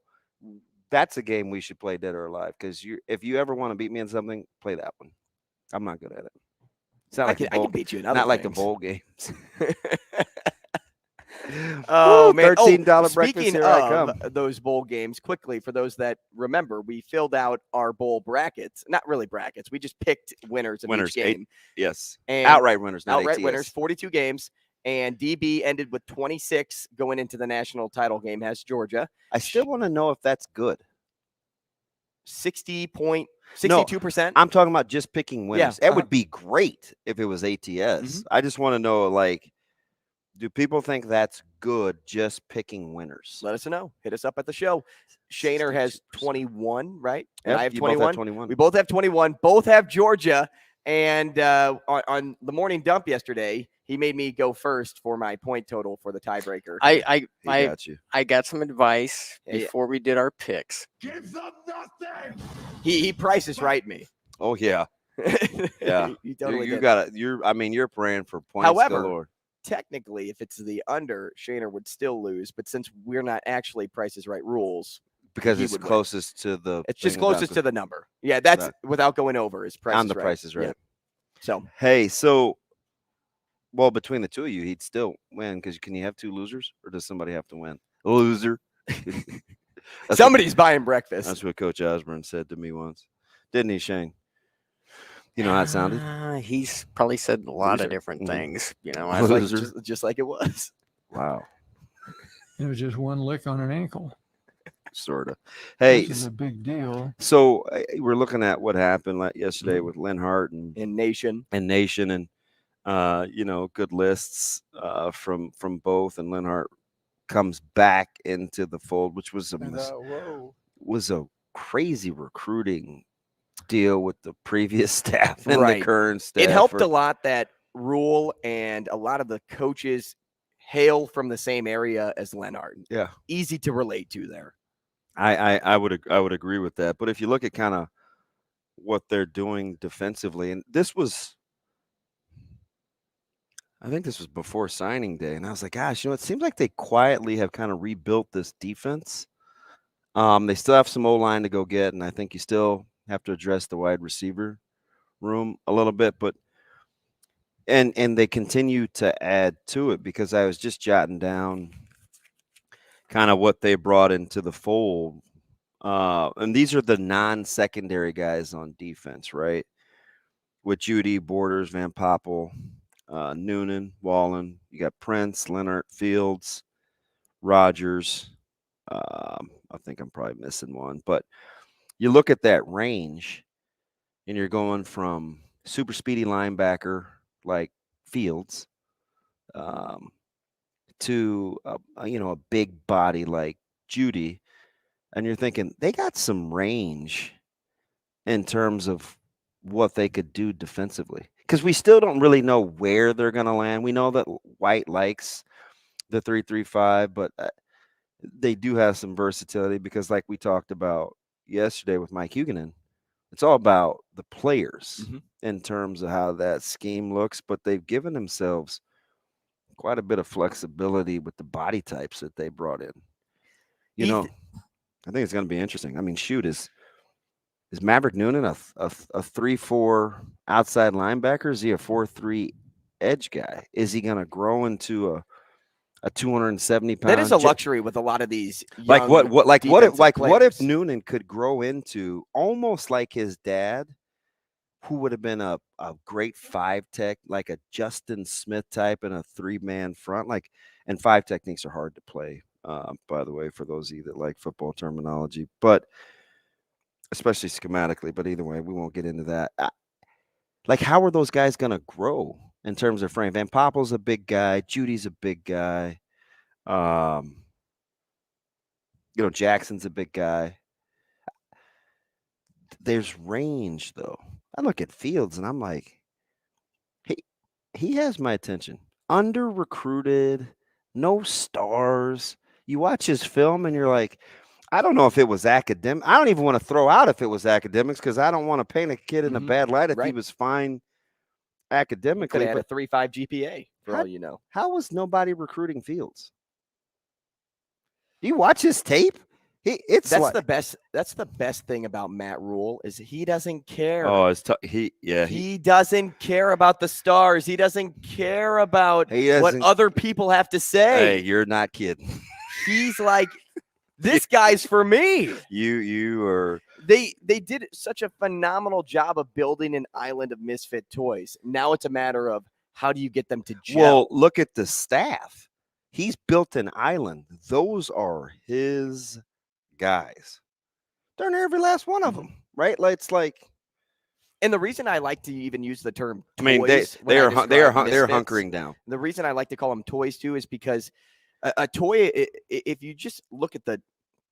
That's a game we should play, dead or alive. Because if you ever want to beat me in something, play that one. I'm not good at it. It's not I like can, the I bowl, can beat you in not other like the things. bowl games. Oh, man. $13 breakfast, Speaking here I come. of those bowl games, quickly, for those that remember, we filled out our bowl brackets. Not really brackets. We just picked winners of Winners, each game. Yes, And outright winners, not outright ATS. winners, 42 games. And DB ended with 26 going into the national title game, has Georgia. I still want to know if that's good. 62%. I'm talking about just picking winners. Yeah, That would be great if it was ATS. I just want to know, like, do people think that's good just picking winners? Let us know. Hit us up at the show. Shaner has 21, right? And Yep, I have you both 21. 21. We both have 21. Both have Georgia. And on the morning dump yesterday, he made me go first for my point total for the tiebreaker. I got you. I got some advice Yeah, yeah. before we did our picks. Give them nothing. He prices right me. Oh yeah, yeah. He totally you did. got it. You're praying for points. However, galore. Technically, if it's the under, Shaner would still lose. But since we're not actually prices right rules, because he it's would win. closest to the. It's just thing without closest the- to the number. Yeah, that's Right. without going over is prices on the right. prices right. Yeah. So Hey, so, well, between the two of you, he'd still win because can you have two losers, or does somebody have to win? A loser. That's somebody's buying breakfast. That's what Coach Osborne said to me once, didn't he, Shane? You know how it sounded. He's probably said a lot Loser. of different Mhm. things. You know, It's like- Loser. just like it was. Wow, It was just one lick on an ankle. sort of. Hey, This is a big deal. so we're looking at what happened yesterday with Linhart and In Nation. Nation, and good lists from both, and Linhart comes back into the fold, which was a crazy recruiting deal with the previous staff and Right. the current staff. It helped a lot that Rule and a lot of the coaches hail from the same area as Leonard. Yeah, Easy to relate to there. I would agree with that. But if you look at kind of what they're doing defensively, and I think this was before signing day, and I was like, gosh, it seems like they quietly have kind of rebuilt this defense. They still have some O-line to go get, and I think you still have to address the wide receiver room a little bit, but and they continue to add to it, because I was just jotting down kind of what they brought into the fold. And these are the non-secondary guys on defense, right? With Judy, Borders, Van Poppel, Noonan, Wallen. You got Prince, Leonard, Fields, Rogers. I think I'm probably missing one. But you look at that range, and you're going from super speedy linebacker like Fields to a big body like Judy, and you're thinking they got some range in terms of what they could do defensively, because we still don't really know where they're going to land. We know that White likes the 3-3-5, but they do have some versatility because, like we talked about yesterday with Mike Huguenin, it's all about the players in terms of how that scheme looks, but they've given themselves quite a bit of flexibility with the body types that they brought in. I think it's going to be interesting. I mean, shoot, is Maverick Noonan a 3-4 outside linebacker? Is he a 4-3 edge guy? Is he going to grow into a 270-pound? That is a luxury with a lot of these young what if players. Noonan could grow into almost like his dad, who would have been a great 5-tech, like a Justin Smith type in a 3-man front, and 5 techniques are hard to play, by the way, for those of you that like football terminology, but especially schematically. But either way, we won't get into that. How are those guys going to grow in terms of frame? Van Poppel's a big guy. Judy's a big guy. Jackson's a big guy. There's range, though. I look at Fields and I'm like, he has my attention. Under recruited, no stars. You watch his film and you're like, I don't know if it was academic. I don't even want to throw out if it was academics, because I don't want to paint a kid in a bad light if he was fine academically. Could have had a 3.5 GPA for all you know. How was nobody recruiting Fields? Do you watch his tape? That's the best thing about Matt Rule is he doesn't care. Oh, he doesn't care about the stars. He doesn't care about what other people have to say. Hey, you're not kidding. He's like, this guy's for me. You are. They did such a phenomenal job of building an island of misfit toys. Now it's a matter of how do you get them to gel. Well, look at the staff. He's built an island. Those are his guys. Darn near every last one of them, right? And the reason I like to even use the term toys, I mean, they're hunkering down. The reason I like to call them toys too is because a toy, if you just look at the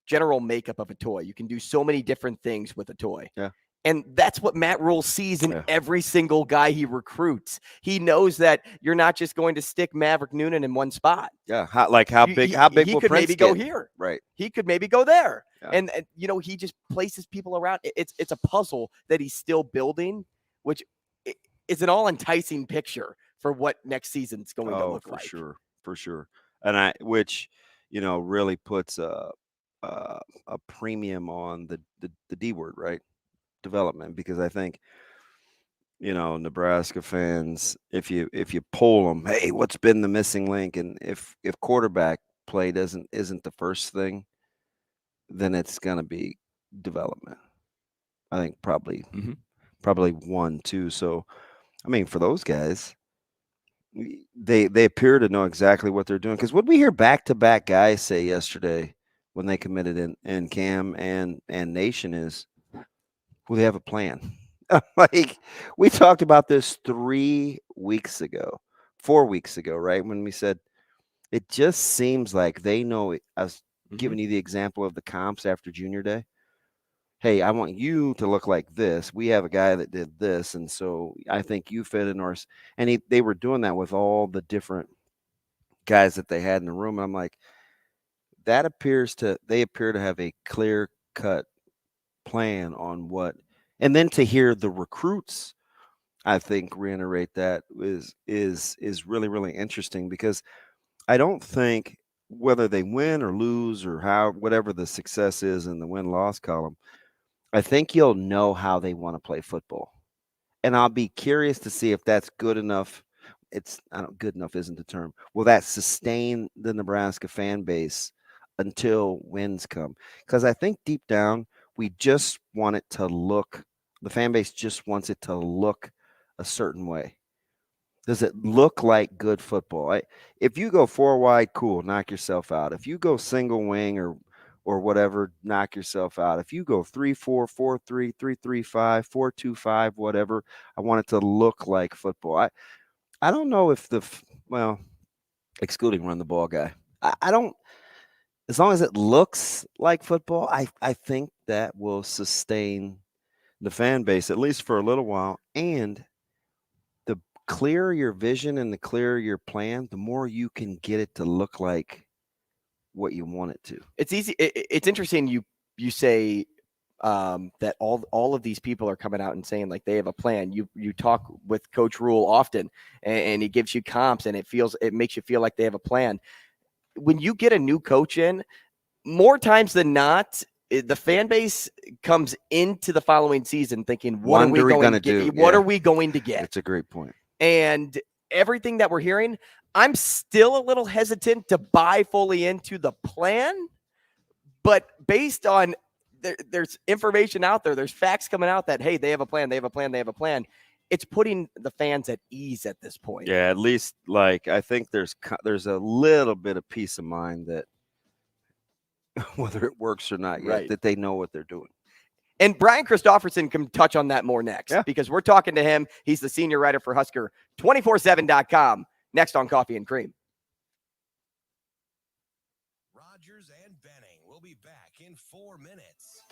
general makeup of a toy, you can do so many different things with a toy. Yeah. And that's what Matt Rule sees in every single guy he recruits. He knows that you're not just going to stick Maverick Noonan in one spot. Yeah. How big he will could Prince maybe get? go here. Right. He could maybe go there. Yeah. And he just places people around. It's a puzzle that he's still building, which is an all enticing picture for what next season's going to look like. For sure. And which really puts a premium on the D word, right? Development, because I think Nebraska fans, if you poll them, hey, what's been the missing link, and if quarterback play isn't the first thing, then it's gonna be development. I think probably 1, 2. So I mean, for those guys, they appear to know exactly what they're doing, because what we hear back-to-back guys say yesterday when they committed in Cam and Nation is, well, they have a plan. We talked about this 4 weeks ago, right? When we said it just seems like they know it. I was giving you the example of the comps after junior day. Hey, I want you to look like this. We have a guy that did this, and so I think you fit in ours. And they were doing that with all the different guys that they had in the room. And I'm like, they appear to have a clear-cut plan on what, and then to hear the recruits, I think, reiterate that is really, really interesting, because I don't think whether they win or lose or whatever the success is in the win-loss column, I think you'll know how they want to play football. And I'll be curious to see if that's good enough. Good enough isn't the term. Will that sustain the Nebraska fan base until wins come? Because I think deep down, we just want it to look, the fan base just wants it to look a certain way. Does it look like good football? If you go 4 wide, cool, knock yourself out. If you go single wing or or whatever, knock yourself out. If you go 3-4, 4-3, 3-3-5, 4-2-5, whatever, I want it to look like football. I don't know if excluding run the ball guy. I don't, as long as it looks like football, I think that will sustain the fan base, at least for a little while. And the clearer your vision and the clearer your plan, the more you can get it to look like what you want it to. It's easy. It's interesting. You say that all of these people are coming out and saying like they have a plan. You talk with Coach Rule often, and he gives you comps, and it makes you feel like they have a plan. When you get a new coach in, more times than not, the fan base comes into the following season thinking, what are we going to get? What are we going to get? It's a great point. And everything that we're hearing, I'm still a little hesitant to buy fully into the plan, but based on there's information out there, there's facts coming out that, hey, they have a plan, they have a plan, they have a plan. It's putting the fans at ease at this point. Yeah, at least like I think there's a little bit of peace of mind that whether it works or not yet, Right, that they know what they're doing. And Brian Christopherson can touch on that more next because we're talking to him. He's the senior writer for Husker247.com. Next on Coffee and Cream. Rogers and Benning will be back in 4 minutes.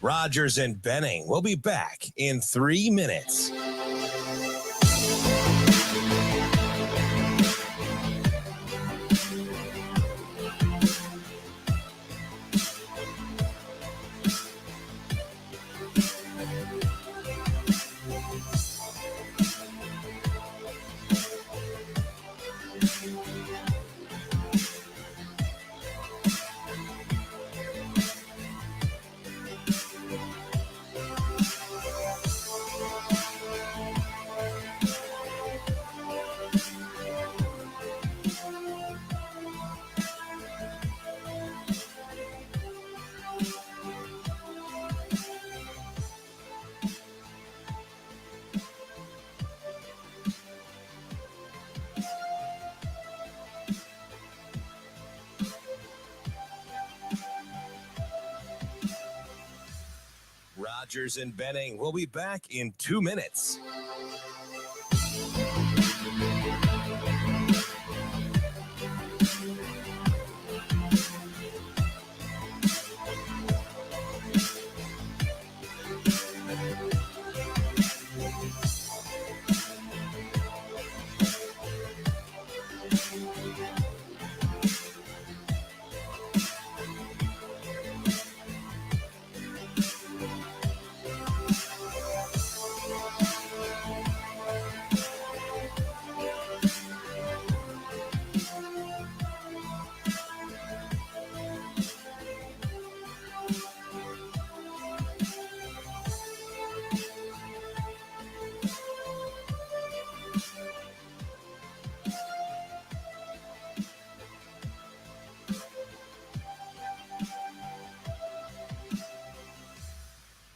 Rogers and Benning will be back in 3 minutes. Rogers and Benning will be back in 2 minutes.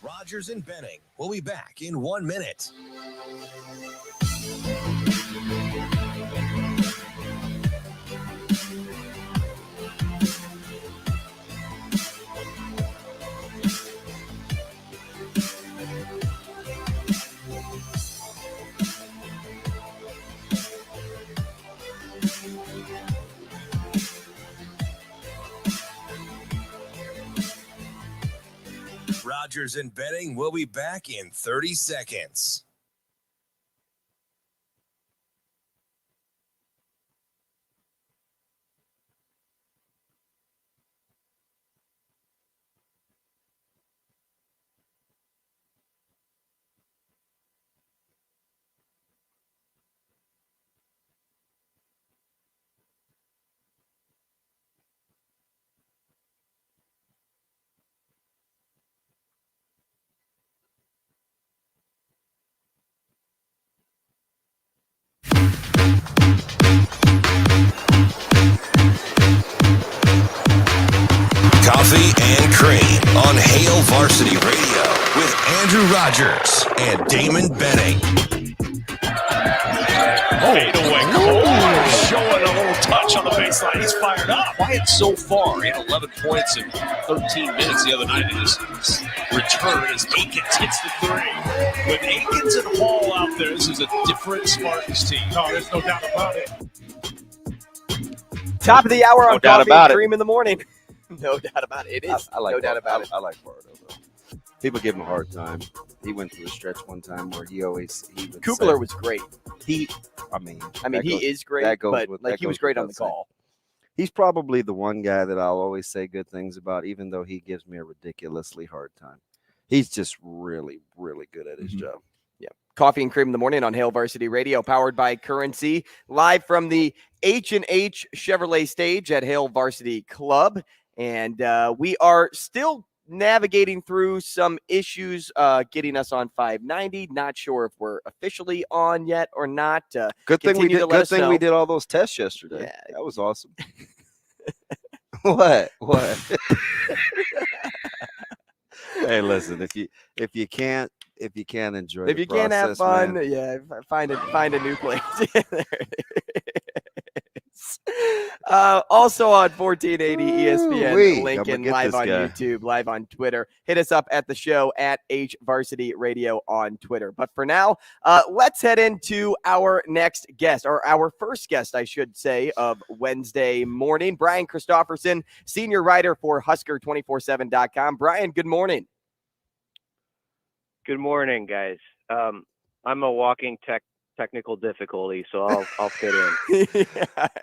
Rogers and Benning will be back in 1 minute. Rogers and Benning will be back in 30 seconds. Coffee and Cream on Hail Varsity Radio with Andrew Rogers and Damon Benning. Fadeaway Cole showing a little touch on the baseline. He's fired up. Quiet so far. He had 11 points in 13 minutes the other night in his return as Akins hits the three. With Akins and Hall out there, this is a different Spartans team. No, there's no doubt about it. Top of the hour on No doubt Coffee about and it. Cream in the morning. No doubt about it. It is. I like no doubt about it. I like Fardo, though. People give him a hard time. He went through a stretch one time where he would Kugler say- was great. I mean, He is great, that goes but with- like that he was goes great on the without saying. call. He's probably the one guy that I'll always say good things about, even though he gives me a ridiculously hard time. He's just really, really good at his job. Coffee and Cream in the morning on Hail Varsity Radio, powered by Currency, live from the H&H Chevrolet stage at Hail Varsity Club. And we are still navigating through some issues getting us on 590. Not sure if we're officially on yet or not. Good thing we continue to did. let Good us thing know. we did all those tests yesterday. Yeah. That was awesome. What? Hey, listen. If you can't enjoy, If the you can't have process, fun, man, yeah, find a new place. There it is. Also on 1480 ESPN Ooh-wee. I'ma Lincoln, get live this on guy. YouTube, live on Twitter. Hit us up at the show at H Varsity Radio on Twitter. But for now, let's head into our next guest, or our first guest, I should say, of Wednesday morning. Brian Christopherson, senior writer for Husker247.com. Brian, good morning. Good morning, guys. I'm a walking technical difficulty, so I'll fit in.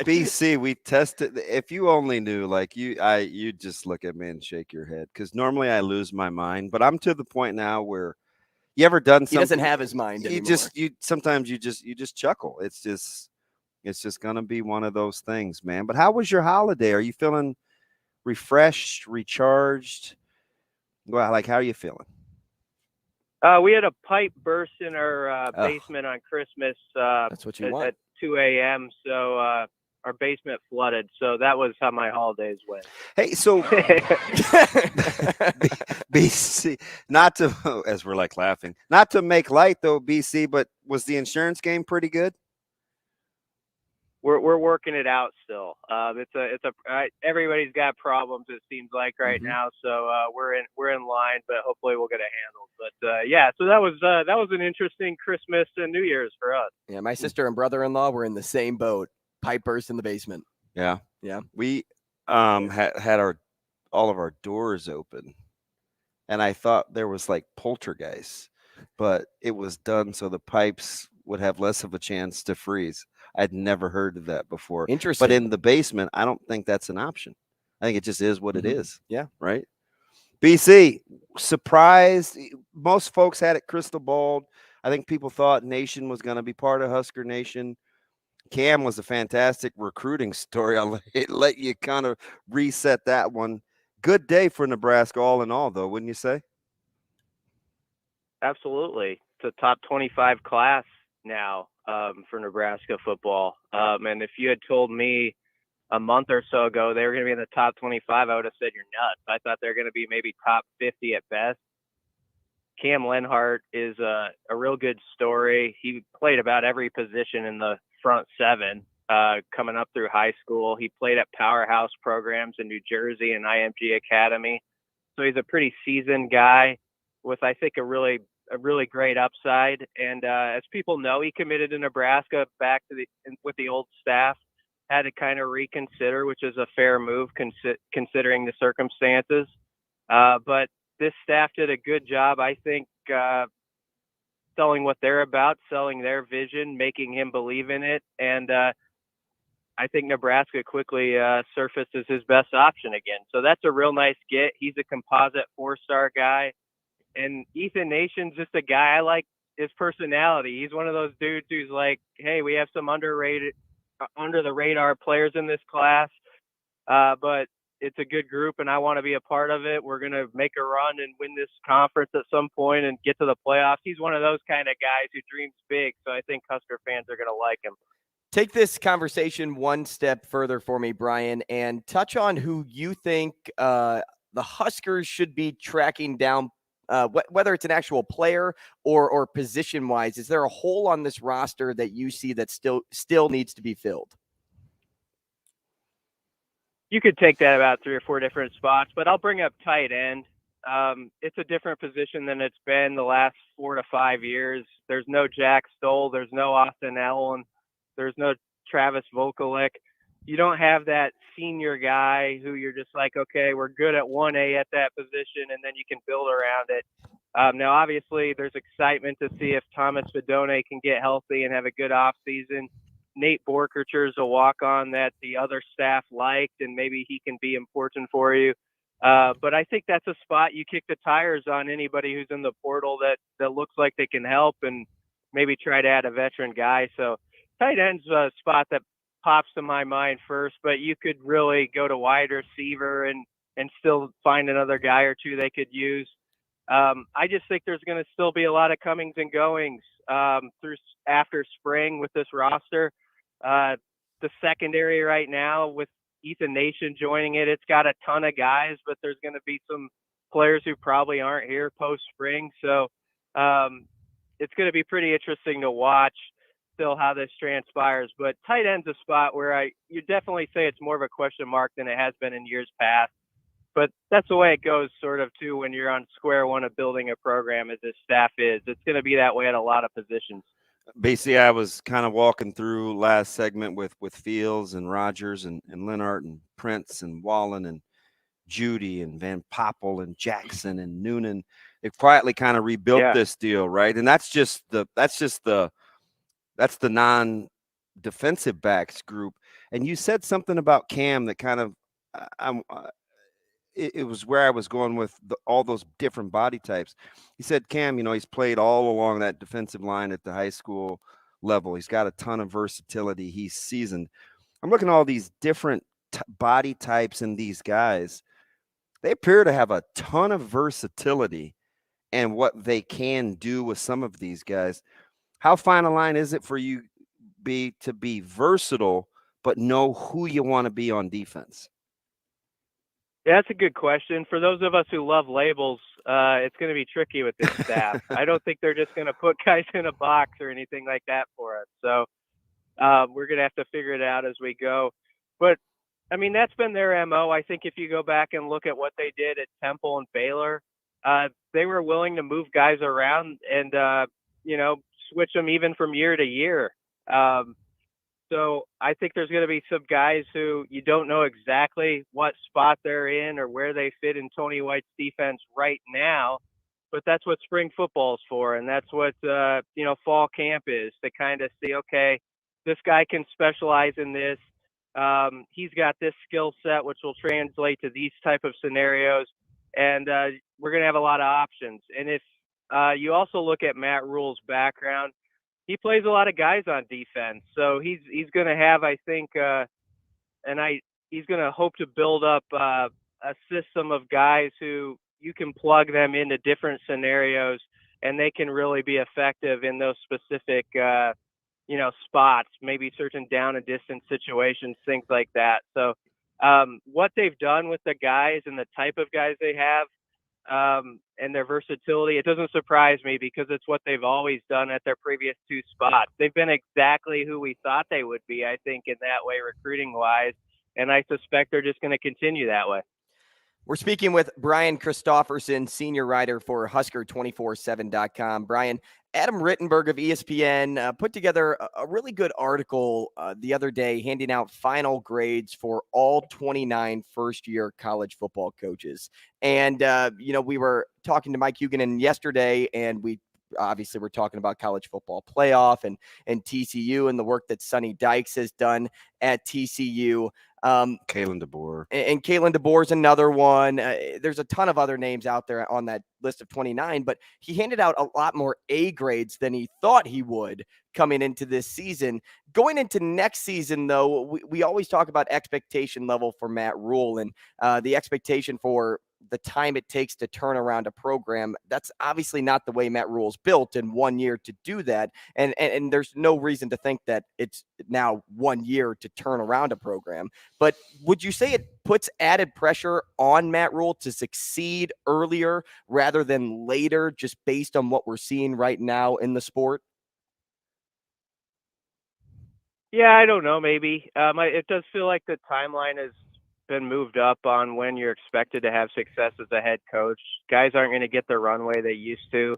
BC, we tested. If you only knew, like you just look at me and shake your head, because normally I lose my mind, but I'm to the point now where you ever done something. He doesn't have his mind anymore. Sometimes you just chuckle. It's just gonna be one of those things, man. But how was your holiday? Are you feeling refreshed, recharged? Well, like, how are you feeling? We had a pipe burst in our basement on Christmas. That's what you want. At 2 a.m. So our basement flooded. So that was how my holidays went. Hey, so BC, not to, as we're like laughing, not to make light though, BC, but was the insurance game pretty good? We're working it out still. Everybody's got problems, it seems like right now. So we're in line, but hopefully we'll get it handled. But yeah, so that was an interesting Christmas and New Year's for us. Yeah, my sister and brother-in-law were in the same boat. Pipe burst in the basement. Yeah. We had all of our doors open, and I thought there was like poltergeist, but it was done so the pipes would have less of a chance to freeze. I'd never heard of that before. Interesting. But in the basement, I don't think that's an option. I think it just is what it is. Yeah. Right? BC, surprised. Most folks had it crystal balled. I think people thought Nation was going to be part of Husker Nation. Cam was a fantastic recruiting story. I'll let you kind of reset that one. Good day for Nebraska all in all, though, wouldn't you say? Absolutely. It's a top 25 class now for Nebraska football. And if you had told me a month or so ago they were going to be in the top 25, I would have said you're nuts. I thought they're going to be maybe top 50 at best. Cam Lenhart is a real good story. He played about every position in the front seven coming up through high school. He played at powerhouse programs in New Jersey and IMG Academy. So he's a pretty seasoned guy with, I think, a really great upside. And as people know, he committed to Nebraska back to with the old staff, had to kind of reconsider, which is a fair move considering the circumstances. But this staff did a good job, I think, selling what they're about, selling their vision, making him believe in it. And I think Nebraska quickly surfaced as his best option again. So that's a real nice get. He's a composite 4-star guy. And Ethan Nation's just a guy I like his personality. He's one of those dudes who's like, hey, we have some underrated, under the radar players in this class, but it's a good group and I want to be a part of it. We're going to make a run and win this conference at some point and get to the playoffs. He's one of those kind of guys who dreams big. So I think Husker fans are going to like him. Take this conversation one step further for me, Brian, and touch on who you think the Huskers should be tracking down, whether it's an actual player or position-wise. Is there a hole on this roster that you see that still needs to be filled? You could take that about 3 or 4 different spots, but I'll bring up tight end. It's a different position than it's been the last 4 to 5 years. There's no Jack Stoll. There's no Austin Allen. There's no Travis Vokalek. You don't have that senior guy who you're just like, okay, we're good at 1A at that position, and then you can build around it. Now, obviously, there's excitement to see if Thomas Fedone can get healthy and have a good offseason. Nate Borkercher's a walk-on that the other staff liked, and maybe he can be important for you. But I think that's a spot you kick the tires on anybody who's in the portal that looks like they can help and maybe try to add a veteran guy. So tight end's a spot that pops to my mind first, but you could really go to wide receiver and still find another guy or two they could use. I just think there's going to still be a lot of comings and goings through after spring with this roster. The secondary right now with Ethan Nation joining it, it's got a ton of guys, but there's going to be some players who probably aren't here post-spring. So it's going to be pretty interesting to watch still how this transpires. But tight end's a spot where you definitely say it's more of a question mark than it has been in years past. But that's the way it goes sort of too when you're on square one of building a program as this staff is. It's going to be that way at a lot of positions. Basically, I was kind of walking through last segment with Fields and Rogers and Leonard and Prince and Wallen and Judy and Van Poppel and Jackson and Noonan. They've quietly kind of rebuilt this deal, right? And that's the non-defensive backs group. And you said something about Cam that kind of it was where I was going with all those different body types. He said, Cam, he's played all along that defensive line at the high school level. He's got a ton of versatility. He's seasoned. I'm looking at all these different body types in these guys. They appear to have a ton of versatility and what they can do with some of these guys. How fine a line is it for you to be versatile, but know who you want to be on defense? Yeah, that's a good question. For those of us who love labels, it's going to be tricky with this staff. I don't think they're just going to put guys in a box or anything like that for us. So we're going to have to figure it out as we go. But, I mean, that's been their MO. I think if you go back and look at what they did at Temple and Baylor, they were willing to move guys around and, switch them even from year to year. So I think there's going to be some guys who you don't know exactly what spot they're in or where they fit in Tony White's defense right now, but that's what spring football is for. And that's what, fall camp is, to kind of see, okay, this guy can specialize in this. He's got this skill set, which will translate to these type of scenarios. And we're going to have a lot of options. And if you also look at Matt Rule's background, he plays a lot of guys on defense. So he's going to have, I think, he's going to hope to build up a system of guys who you can plug them into different scenarios and they can really be effective in those specific, spots, maybe certain down and distance situations, things like that. So what they've done with the guys and the type of guys they have, and their versatility, it doesn't surprise me because it's what they've always done at their previous 2 spots. They've been exactly who we thought they would be, I think, in that way, recruiting wise. And I suspect they're just going to continue that way. We're speaking with Brian Christopherson, senior writer for Husker247.com. Brian, Adam Rittenberg of ESPN put together a really good article the other day handing out final grades for all 29 first-year college football coaches. And, we were talking to Mike Huguenin yesterday, and we obviously we're talking about college football playoff and TCU and the work that Sonny Dykes has done at TCU. Kalen DeBoer. And Kalen DeBoer is another one. There's a ton of other names out there on that list of 29, but he handed out a lot more A grades than he thought he would coming into this season. Going into next season, though, we always talk about expectation level for Matt Rule and the expectation for the time it takes to turn around a program. That's obviously not the way Matt Rule's built in 1 year to do that. And there's no reason to think that it's now 1 year to turn around a program. But would you say it puts added pressure on Matt Rule to succeed earlier rather than later, just based on what we're seeing right now in the sport? Yeah, I don't know. Maybe it does feel like the timeline has been moved up on when you're expected to have success as a head coach. Guys aren't going to get the runway they used to.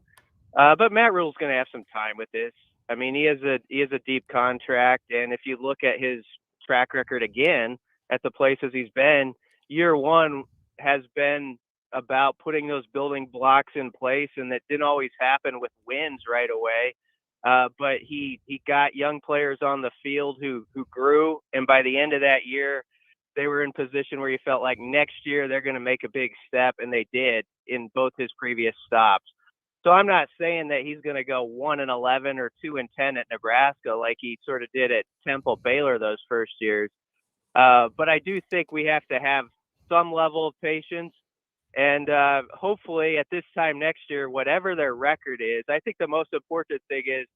But Matt Rule's going to have some time with this. I mean, he has a deep contract, and if you look at his track record again at the places he's been, year one has been about putting those building blocks in place, and that didn't always happen with wins right away. But he got young players on the field who grew, and by the end of that year, they were in position where you felt like next year they're going to make a big step, and they did in both his previous stops. So I'm not saying that he's going to go 1-11 or 2-10 at Nebraska like he sort of did at Temple Baylor those first years. But I do think we have to have some level of patience. And hopefully at this time next year, whatever their record is, I think the most important thing is,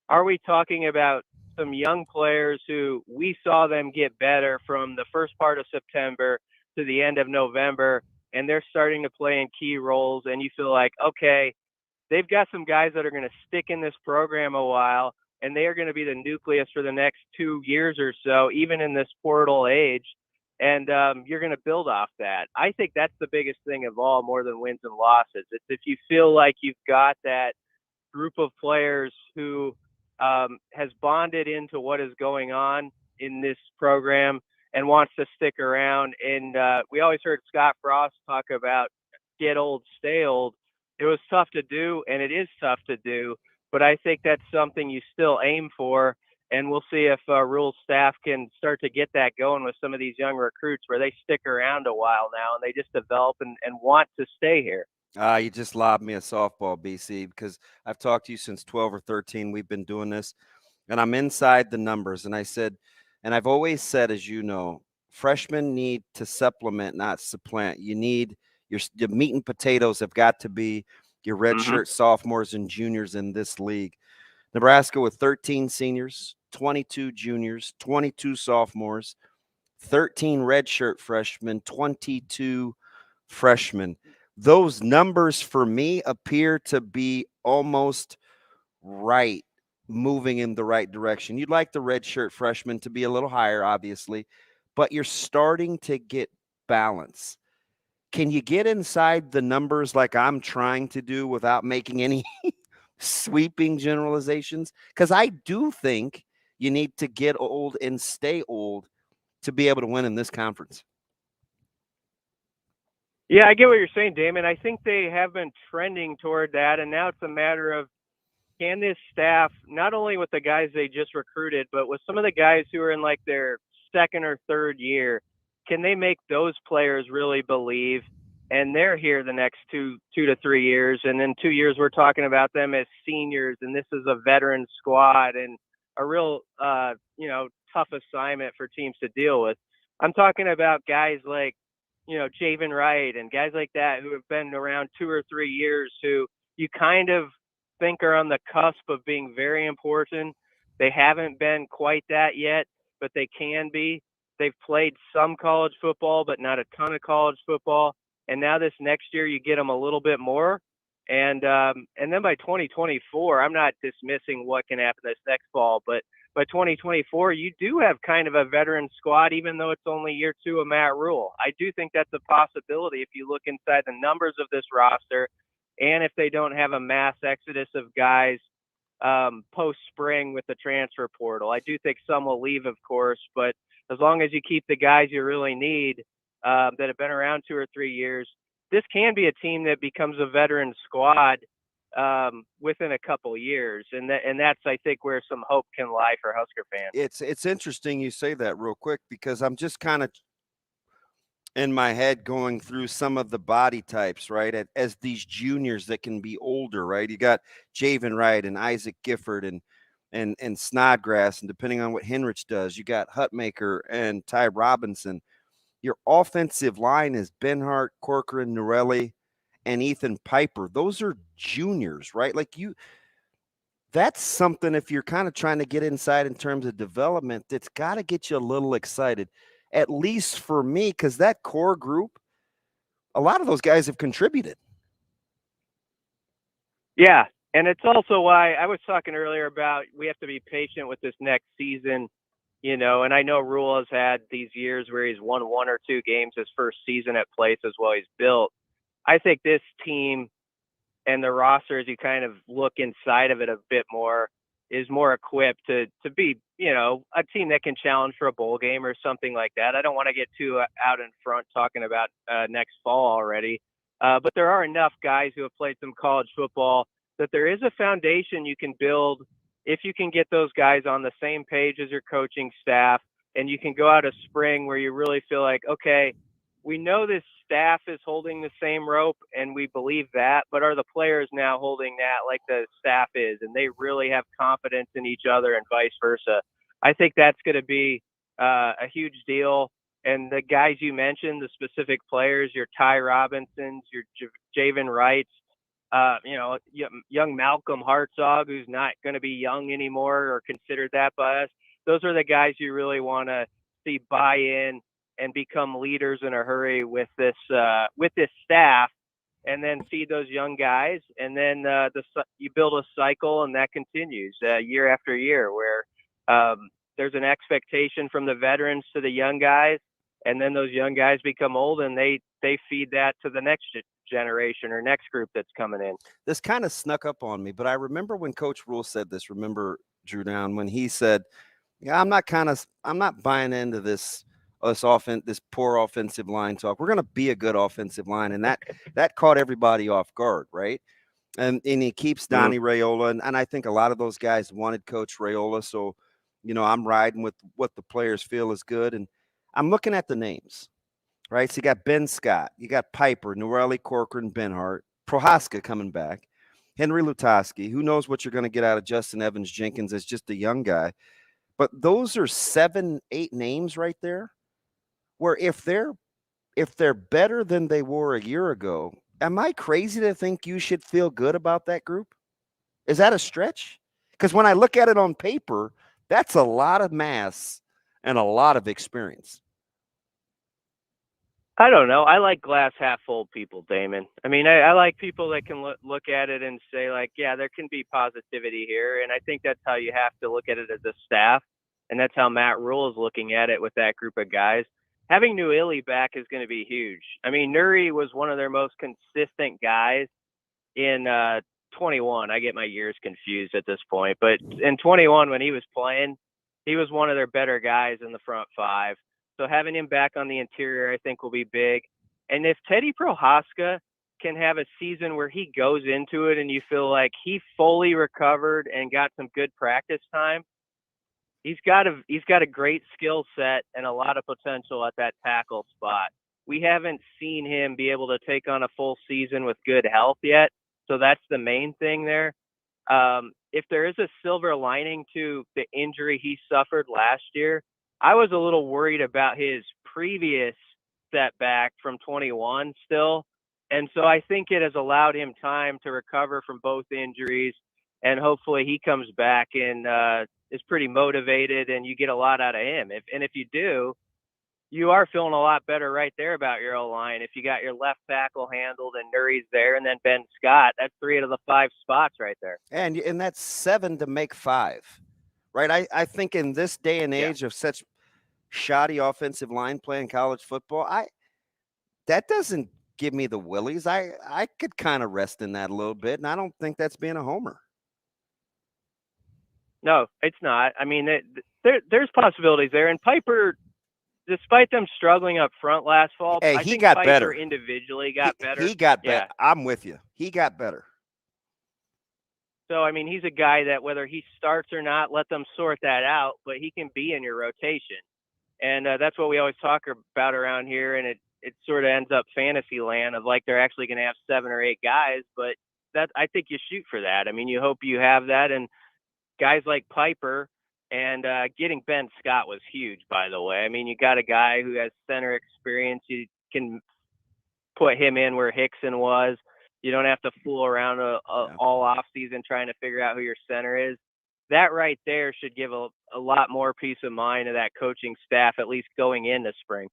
are we talking about some young players who we saw them get better from the first part of September to the end of November, and they're starting to play in key roles, and you feel like, okay, they've got some guys that are going to stick in this program a while, and they are going to be the nucleus for the next 2 years or so, even in this portal age. And you're going to build off that. I think that's the biggest thing of all, more than wins and losses. It's if you feel like you've got that group of players who has bonded into what is going on in this program and wants to stick around. And we always heard Scott Frost talk about get old, stay old. It was tough to do, and it is tough to do, but I think that's something you still aim for. And we'll see if Rule's staff can start to get that going with some of these young recruits where they stick around a while now and they just develop and want to stay here. You just lobbed me a softball, BC, because I've talked to you since 12 or 13. We've been doing this, and I'm inside the numbers. And I said, and I've always said, as you know, freshmen need to supplement, not supplant. You need your meat and potatoes have got to be your redshirt sophomores and juniors in this league. Nebraska with 13 seniors, 22 juniors, 22 sophomores, 13 redshirt freshmen, 22 freshmen. Those numbers for me appear to be almost right, moving in the right direction. You'd like the redshirt freshmen to be a little higher, obviously, but you're starting to get balance. Can you get inside the numbers like I'm trying to do without making any sweeping generalizations? Because I do think you need to get old and stay old to be able to win in this conference. Yeah, I get what you're saying, Damon. I think they have been trending toward that, and now it's a matter of, can this staff, not only with the guys they just recruited, but with some of the guys who are in like their second or third year, can they make those players really believe? And they're here the next two to 3 years, and then 2 years we're talking about them as seniors, and this is a veteran squad and a real tough assignment for teams to deal with. I'm talking about guys like Javen Wright and guys like that who have been around 2 or 3 years, who you kind of think are on the cusp of being very important. They haven't been quite that yet, but they can be. They've played some college football, but not a ton of college football. And now this next year, you get them a little bit more. And then by 2024, I'm not dismissing what can happen this next fall, but by 2024, you do have kind of a veteran squad, even though it's only year 2 of Matt Rule. I do think that's a possibility if you look inside the numbers of this roster, and if they don't have a mass exodus of guys post-spring with the transfer portal. I do think some will leave, of course, but as long as you keep the guys you really need that have been around 2 or 3 years, this can be a team that becomes a veteran squad within a couple years, and that's I think where some hope can lie for Husker fans. It's interesting you say that real quick, because I'm just kind of in my head going through some of the body types, right? As these juniors that can be older, right? You got Javen Wright and Isaac Gifford and Snodgrass, and depending on what Henrich does, you got Hutmaker and Ty Robinson. Your offensive line is Benhart, Corcoran, Norelli, and Ethan Piper. Those are juniors, right? Like that's something, if you're kind of trying to get inside in terms of development, that's got to get you a little excited, at least for me, because that core group, a lot of those guys have contributed. Yeah, and it's also why I was talking earlier about we have to be patient with this next season, and I know Rule has had these years where he's won 1 or 2 games his first season at places while he's built. I think this team and the roster, as you kind of look inside of it a bit more, is more equipped to be, a team that can challenge for a bowl game or something like that. I don't want to get too out in front talking about next fall already, but there are enough guys who have played some college football that there is a foundation you can build if you can get those guys on the same page as your coaching staff, and you can go out a spring where you really feel like, okay, we know this staff is holding the same rope and we believe that, but are the players now holding that like the staff is, and they really have confidence in each other and vice versa? I think that's going to be a huge deal. And the guys you mentioned, the specific players, your Ty Robinsons, your Javen Wrights, young Malcolm Hartzog, who's not going to be young anymore or considered that by us. Those are the guys you really want to see buy in and become leaders in a hurry with this staff, and then feed those young guys, and then you build a cycle, and that continues year after year, where there's an expectation from the veterans to the young guys, and then those young guys become old, and they feed that to the next generation or next group that's coming in. This kind of snuck up on me, but I remember when Coach Rule said this. Remember, Drew Down, when he said, "Yeah, I'm not buying into this poor offensive line talk. We're going to be a good offensive line," and that caught everybody off guard, right? And he keeps Donnie Raiola, and I think a lot of those guys wanted Coach Raiola, so I'm riding with what the players feel is good, and I'm looking at the names, right? So you got Ben Scott, you got Piper, Norelli, Corcoran, Benhart, Prohaska coming back, Henry Lutoski. Who knows what you're going to get out of Justin Evans Jenkins as just a young guy, but those are 7, 8 names right there, where if they're better than they were a year ago, am I crazy to think you should feel good about that group? Is that a stretch? Because when I look at it on paper, that's a lot of mass and a lot of experience. I don't know. I like glass half full people, Damon. I mean, I like people that can look at it and say, like, yeah, there can be positivity here. And I think that's how you have to look at it as a staff. And that's how Matt Rule is looking at it with that group of guys. Having Newilly back is going to be huge. I mean, Nuri was one of their most consistent guys in 21. I get my years confused at this point. But in 21, when he was playing, he was one of their better guys in the front 5. So having him back on the interior, I think, will be big. And if Teddy Prohaska can have a season where he goes into it and you feel like he fully recovered and got some good practice time, he's got a great skill set and a lot of potential at that tackle spot. We haven't seen him be able to take on a full season with good health yet, so that's the main thing there. If there is a silver lining to the injury he suffered last year, I was a little worried about his previous setback from 21 still. And so I think it has allowed him time to recover from both injuries, and hopefully he comes back and is pretty motivated and you get a lot out of him. If you do, you are feeling a lot better right there about your O-line. If you got your left tackle handled and Nuri's there and then Ben Scott, that's 3 out of the 5 spots right there. And that's 7 to make 5. right? I think in this day and age of such shoddy offensive line play in college football, that doesn't give me the willies. I could kind of rest in that a little bit, and I don't think that's being a homer. No, it's not. I mean, there's possibilities there. And Piper, despite them struggling up front last fall, Hey, I he think got Piper better. individually got better. He got better. Yeah. I'm with you. He got better. So, I mean, he's a guy that whether he starts or not, let them sort that out, but he can be in your rotation. And that's what we always talk about around here. And it sort of ends up fantasy land of like they're actually going to have 7 or 8 guys. But that I think you shoot for that. I mean, you hope you have that. And guys like Piper and getting Ben Scott was huge, by the way. I mean, you got a guy who has center experience. You can put him in where Hickson was. You don't have to fool around all off season trying to figure out who your center is. That right there should give a lot more peace of mind to that coaching staff, at least going into spring.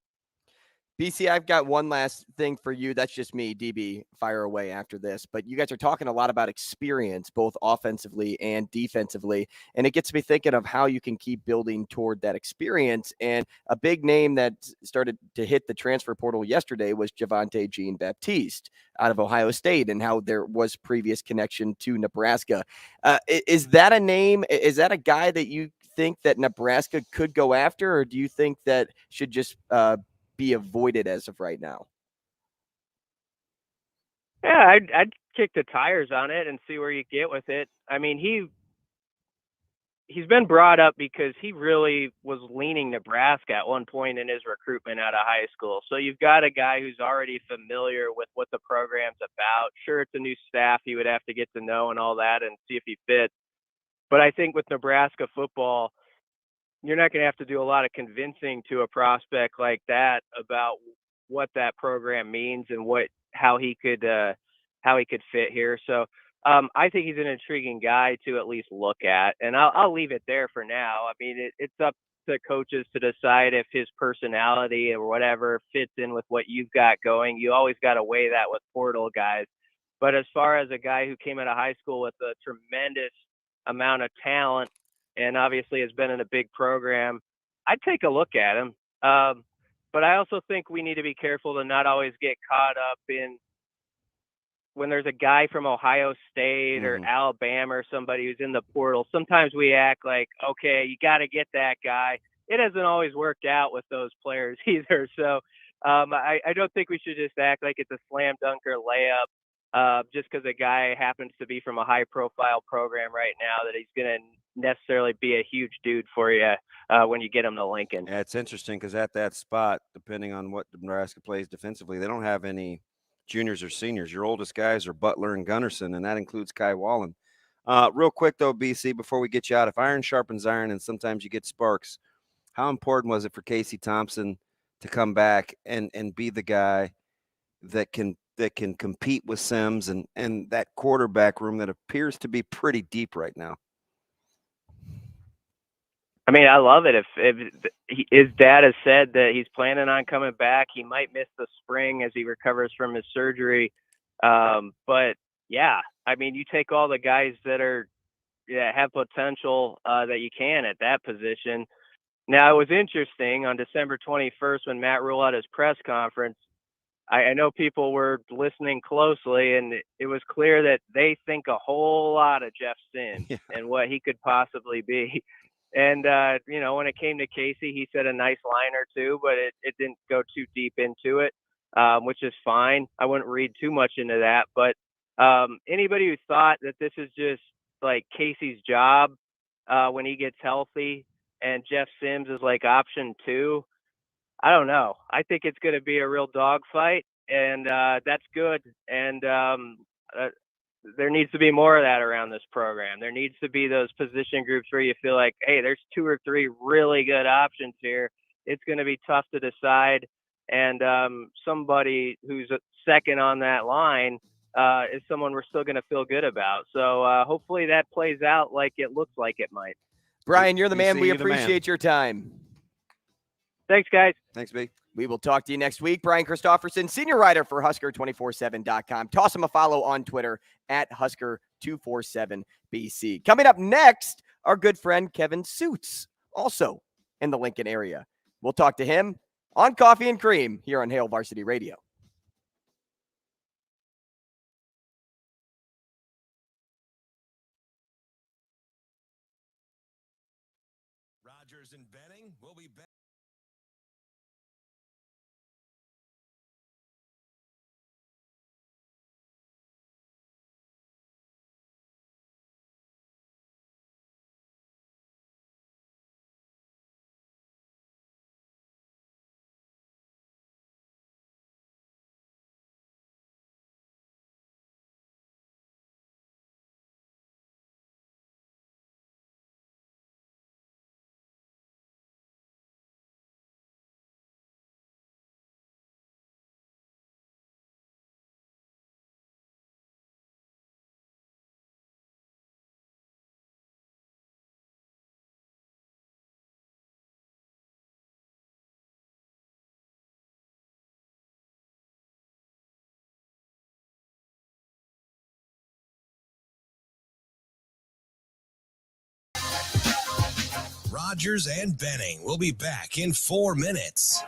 BC, I've got one last thing for you. That's just me. DB, fire away after this. But you guys are talking a lot about experience, both offensively and defensively. And it gets me thinking of how you can keep building toward that experience. And a big name that started to hit the transfer portal yesterday was Javonte Jean-Baptiste out of Ohio State, and how there was previous connection to Nebraska. Is that a name? Is that a guy that you think that Nebraska could go after? Or do you think that should just be avoided as of right now? Yeah, I'd kick the tires on it and see where you get with it. I mean, he's been brought up because he really was leaning Nebraska at one point in his recruitment out of high school. So you've got a guy who's already familiar with what the program's about. Sure, it's a new staff he would have to get to know and all that and see if he fits. But I think with Nebraska football, you're not going to have to do a lot of convincing to a prospect like that about what that program means and how he could fit here. So I think he's an intriguing guy to at least look at, and I'll leave it there for now. I mean, it's up to coaches to decide if his personality or whatever fits in with what you've got going. You always got to weigh that with portal guys. But as far as a guy who came out of high school with a tremendous amount of talent, and obviously has been in a big program, I'd take a look at him. But I also think we need to be careful to not always get caught up in when there's a guy from Ohio State or Alabama or somebody who's in the portal. Sometimes we act like, okay, you got to get that guy. It hasn't always worked out with those players either. So I don't think we should just act like it's a slam dunk or layup just because a guy happens to be from a high-profile program right now that he's going to necessarily be a huge dude for you when you get him to Lincoln. Yeah, it's interesting because at that spot, depending on what Nebraska plays defensively, they don't have any juniors or seniors. Your oldest guys are Butler and Gunnarsson, and that includes Kai Wallen. Real quick, though, BC, before we get you out, if iron sharpens iron and sometimes you get sparks, how important was it for Casey Thompson to come back and be the guy that can compete with Sims and that quarterback room that appears to be pretty deep right now? I mean, I love it. If his dad has said that he's planning on coming back, he might miss the spring as he recovers from his surgery. But yeah, I mean, you take all the guys that have potential that you can at that position. Now, it was interesting on December 21st when Matt Rule had his press conference. I know people were listening closely, and it was clear that they think a whole lot of Jeff Sims and what he could possibly be. And, when it came to Casey, he said a nice line or two, but it didn't go too deep into it, which is fine. I wouldn't read too much into that. But anybody who thought that this is just like Casey's job when he gets healthy and Jeff Sims is like option 2, I don't know. I think it's going to be a real dogfight, and that's good. And there needs to be more of that around this program. There needs to be those position groups where you feel like, hey, there's 2 or 3 really good options here. It's going to be tough to decide. And somebody who's second on that line is someone we're still going to feel good about. So hopefully that plays out like it looks like it might. Brian, you're the man. We appreciate your time. Thanks, guys. Thanks, B. We will talk to you next week. Brian Christopherson, senior writer for Husker247.com. Toss him a follow on Twitter at Husker247BC. Coming up next, our good friend Kevin Sjuts, also in the Lincoln area. We'll talk to him on Coffee and Cream here on Hail Varsity Radio. Rogers and Benning will be back. Rogers and Benning will be back in 4 minutes.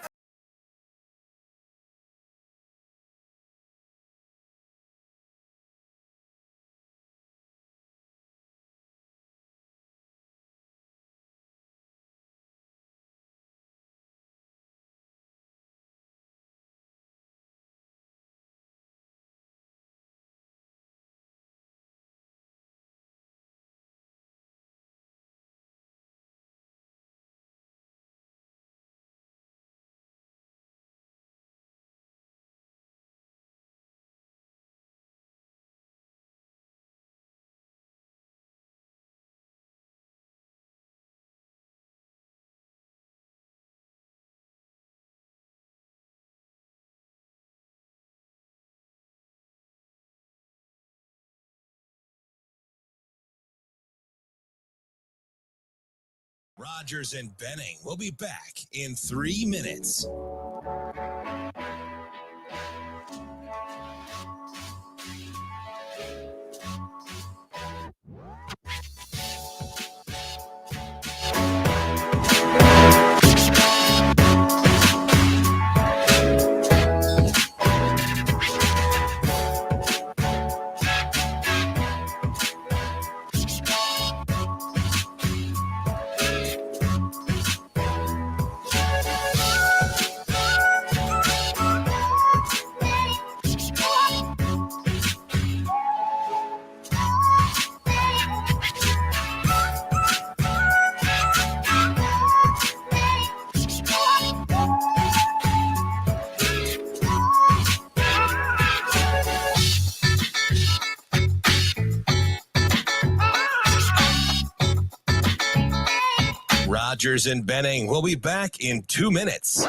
Rogers and Benning will be back in 3 minutes. Rogers and Benning will be back in 2 minutes.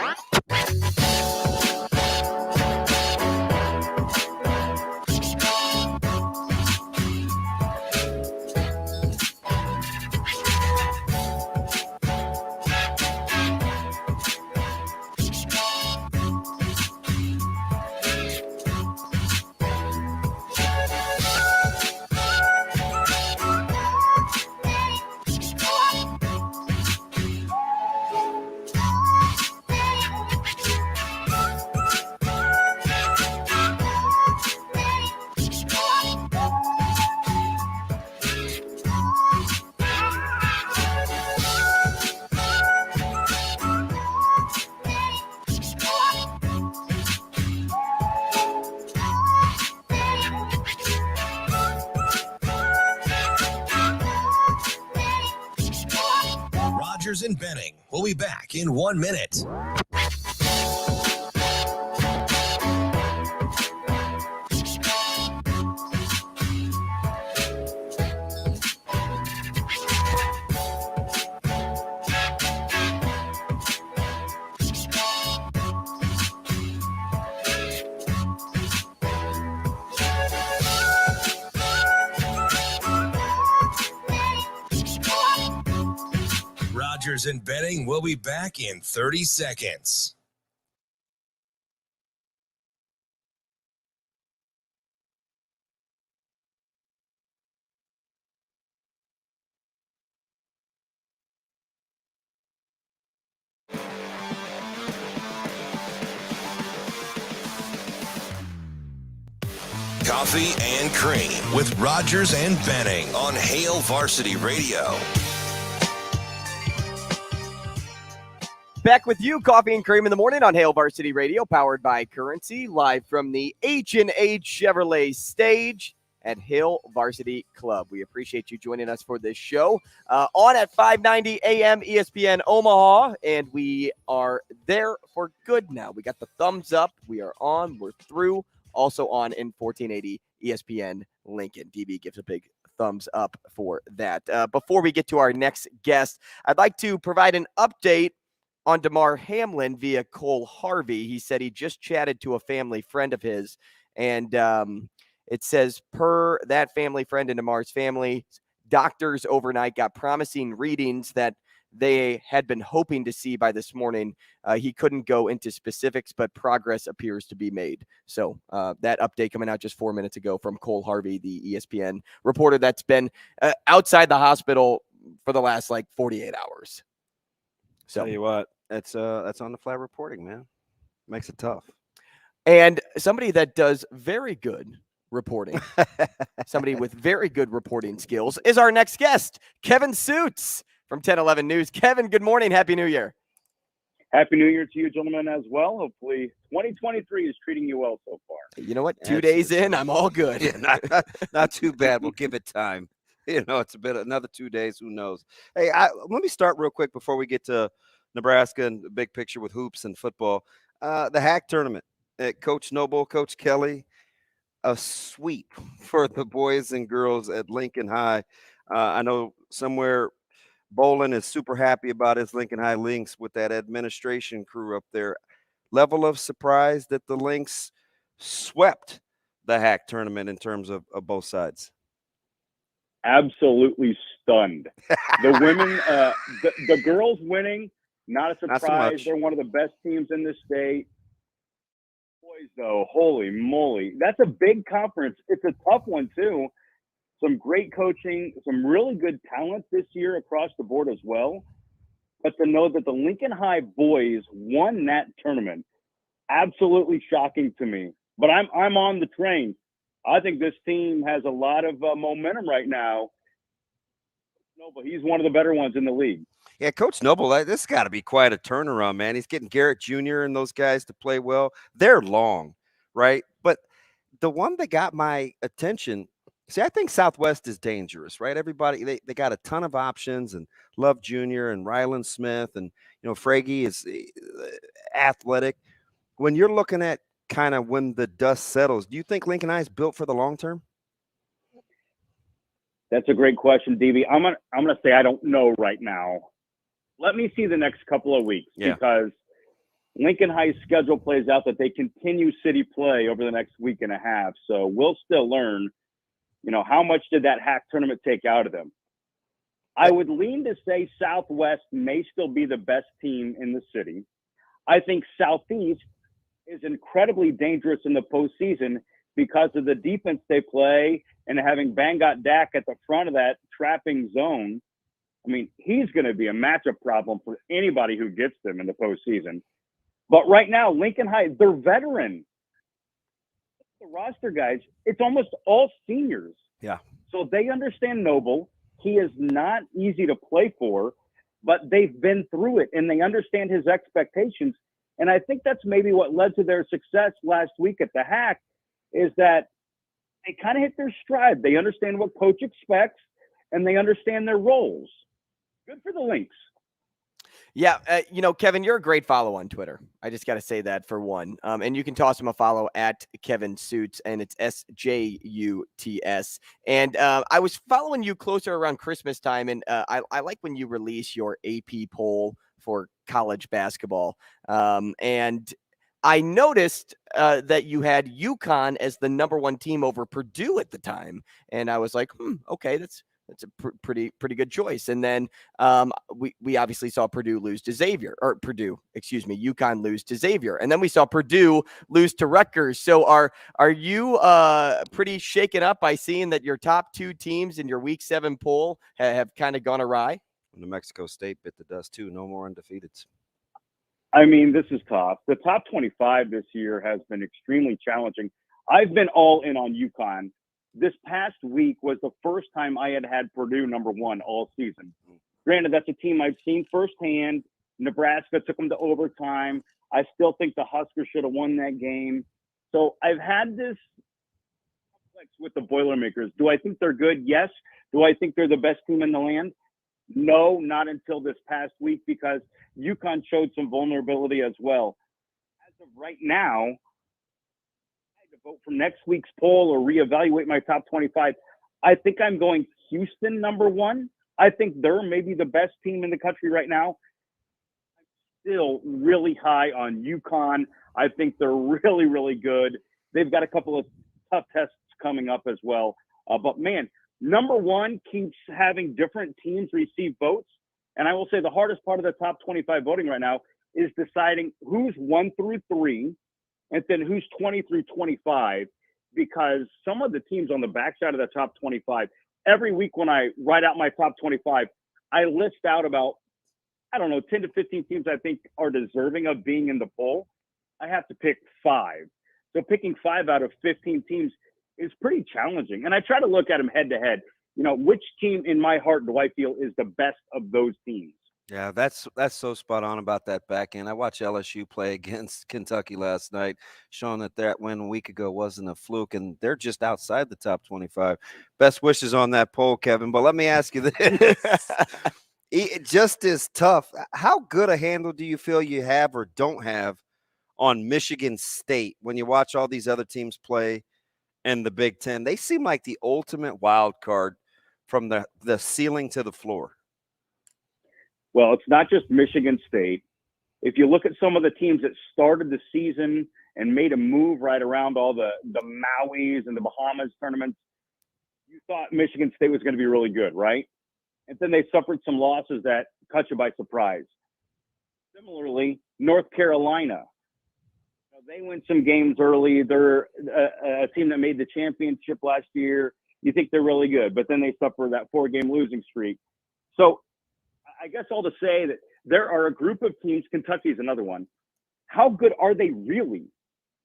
Rogers and Benning will be back in 1 minute. Rogers and Benning will be back in 30 seconds. Coffee and Cream with Rogers and Benning on Hail Varsity Radio. Back with you, Coffee and Cream in the morning on Hail Varsity Radio, powered by Currency, live from the H&H Chevrolet stage at Hail Varsity Club. We appreciate you joining us for this show. On at 590 AM ESPN Omaha, and we are there for good now. We got the thumbs up. We are on. We're through. Also on in 1480 ESPN Lincoln. DB gives a big thumbs up for that. Before we get to our next guest, I'd like to provide an update on DeMar Hamlin via Cole Harvey. He said he just chatted to a family friend of his, and it says, per that family friend and DeMar's family, doctors overnight got promising readings that they had been hoping to see by this morning. He couldn't go into specifics, but progress appears to be made. So that update coming out just 4 minutes ago from Cole Harvey, the ESPN reporter that's been outside the hospital for the last 48 hours. So tell you what, that's on the flat reporting, man. Makes it tough. And somebody that does very good reporting, somebody with very good reporting skills, is our next guest, Kevin Sjuts from 1011 News. Kevin, good morning. Happy New Year. Happy New Year to you, gentlemen, as well. Hopefully 2023 is treating you well so far. You know what? 2 days in, I'm all good. Yeah, not too bad. We'll give it time. It's another 2 days. Who knows? Hey, let me start real quick before we get to Nebraska and the big picture with hoops and football. The Hack tournament. Coach Noble, Coach Kelly, a sweep for the boys and girls at Lincoln High. I know somewhere Bolin is super happy about his Lincoln High Lynx with that administration crew up there. Level of surprise that the Lynx swept the Hack tournament in terms of both sides. Absolutely stunned. The women, the girls winning, not a surprise. Not so They're one of the best teams in the state. Boys, though, holy moly. That's a big conference. It's a tough one, too. Some great coaching, some really good talent this year across the board as well. But to know that the Lincoln High boys won that tournament, absolutely shocking to me. But I'm on the train. I think this team has a lot of momentum right now. Noble, he's one of the better ones in the league. Yeah, Coach Noble, this got to be quite a turnaround, man. He's getting Garrett Jr. and those guys to play well. They're long, right? But the one that got my attention, see, I think Southwest is dangerous, right? Everybody, they got a ton of options, and Love Jr. and Ryland Smith, and, Fraggy is athletic. When you're looking at kind of when the dust settles, do you think Lincoln High is built for the long term? That's a great question, DB. I'm gonna say I don't know right now. Let me see the next couple of weeks, because Lincoln High's schedule plays out that they continue city play over the next week and a half. So we'll still learn, how much did that Hack tournament take out of them? I would lean to say Southwest may still be the best team in the city. I think Southeast is incredibly dangerous in the postseason because of the defense they play and having Bangot Dak at the front of that trapping zone. I mean, he's going to be a matchup problem for anybody who gets them in the postseason. But right now, Lincoln High, they're veteran. The roster guys, it's almost all seniors. Yeah. So they understand Noble. He is not easy to play for, but they've been through it and they understand his expectations. And I think that's maybe what led to their success last week at the Hack, is that they kind of hit their stride. They understand what coach expects and they understand their roles. Good for the Lynx. Yeah, Kevin, you're a great follow on Twitter. I just got to say that for one. And you can toss him a follow at Kevin Sjuts, and it's SJUTS. And I was following you closer around Christmas time, and I like when you release your AP poll for college basketball. And I noticed that you had UConn as the number one team over Purdue at the time. And I was like, okay, that's a pretty good choice. And then we obviously saw UConn lose to Xavier. And then we saw Purdue lose to Rutgers. So are you pretty shaken up by seeing that your top two teams in your Week 7 poll have kind of gone awry? New Mexico State bit the dust too. No more undefeateds. I mean, this is tough. The top 25 this year has been extremely challenging. I've been all in on UConn. This past week was the first time I had Purdue number one all season. Granted, that's a team I've seen firsthand. Nebraska took them to overtime. I still think the Huskers should have won that game. So I've had this complex with the Boilermakers. Do I think they're good? Yes. Do I think they're the best team in the land? No, not until this past week, because UConn showed some vulnerability as well. As of right now, I had to vote for next week's poll or reevaluate my top 25. I think I'm going Houston number one. I think they're maybe the best team in the country right now. I'm still really high on UConn. I think they're really, really good. They've got a couple of tough tests coming up as well. But man, number one keeps having different teams receive votes. And I will say the hardest part of the top 25 voting right now is deciding who's 1 through 3 and then who's 20 through 25, because some of the teams on the backside of the top 25, every week when I write out my top 25, I list out about, 10 to 15 teams I think are deserving of being in the poll. I have to pick 5. So picking 5 out of 15 teams is pretty challenging. And I try to look at them head to head. Which team in my heart do I feel is the best of those teams? Yeah, that's so spot on about that back end. I watched LSU play against Kentucky last night, showing that win a week ago wasn't a fluke, and they're just outside the top 25. Best wishes on that poll, Kevin. But let me ask you this. Just as tough, how good a handle do you feel you have or don't have on Michigan State when you watch all these other teams play in the Big Ten? They seem like the ultimate wild card from the ceiling to the floor. Well, it's not just Michigan State. If you look at some of the teams that started the season and made a move right around all the Mauis and the Bahamas tournaments, you thought Michigan State was going to be really good, right? And then they suffered some losses that caught you by surprise. Similarly, North Carolina. They win some games early. They're a team that made the championship last year. You think they're really good, but then they suffer that 4-game losing streak. So I guess all to say that there are a group of teams. Kentucky's another one. How good are they really?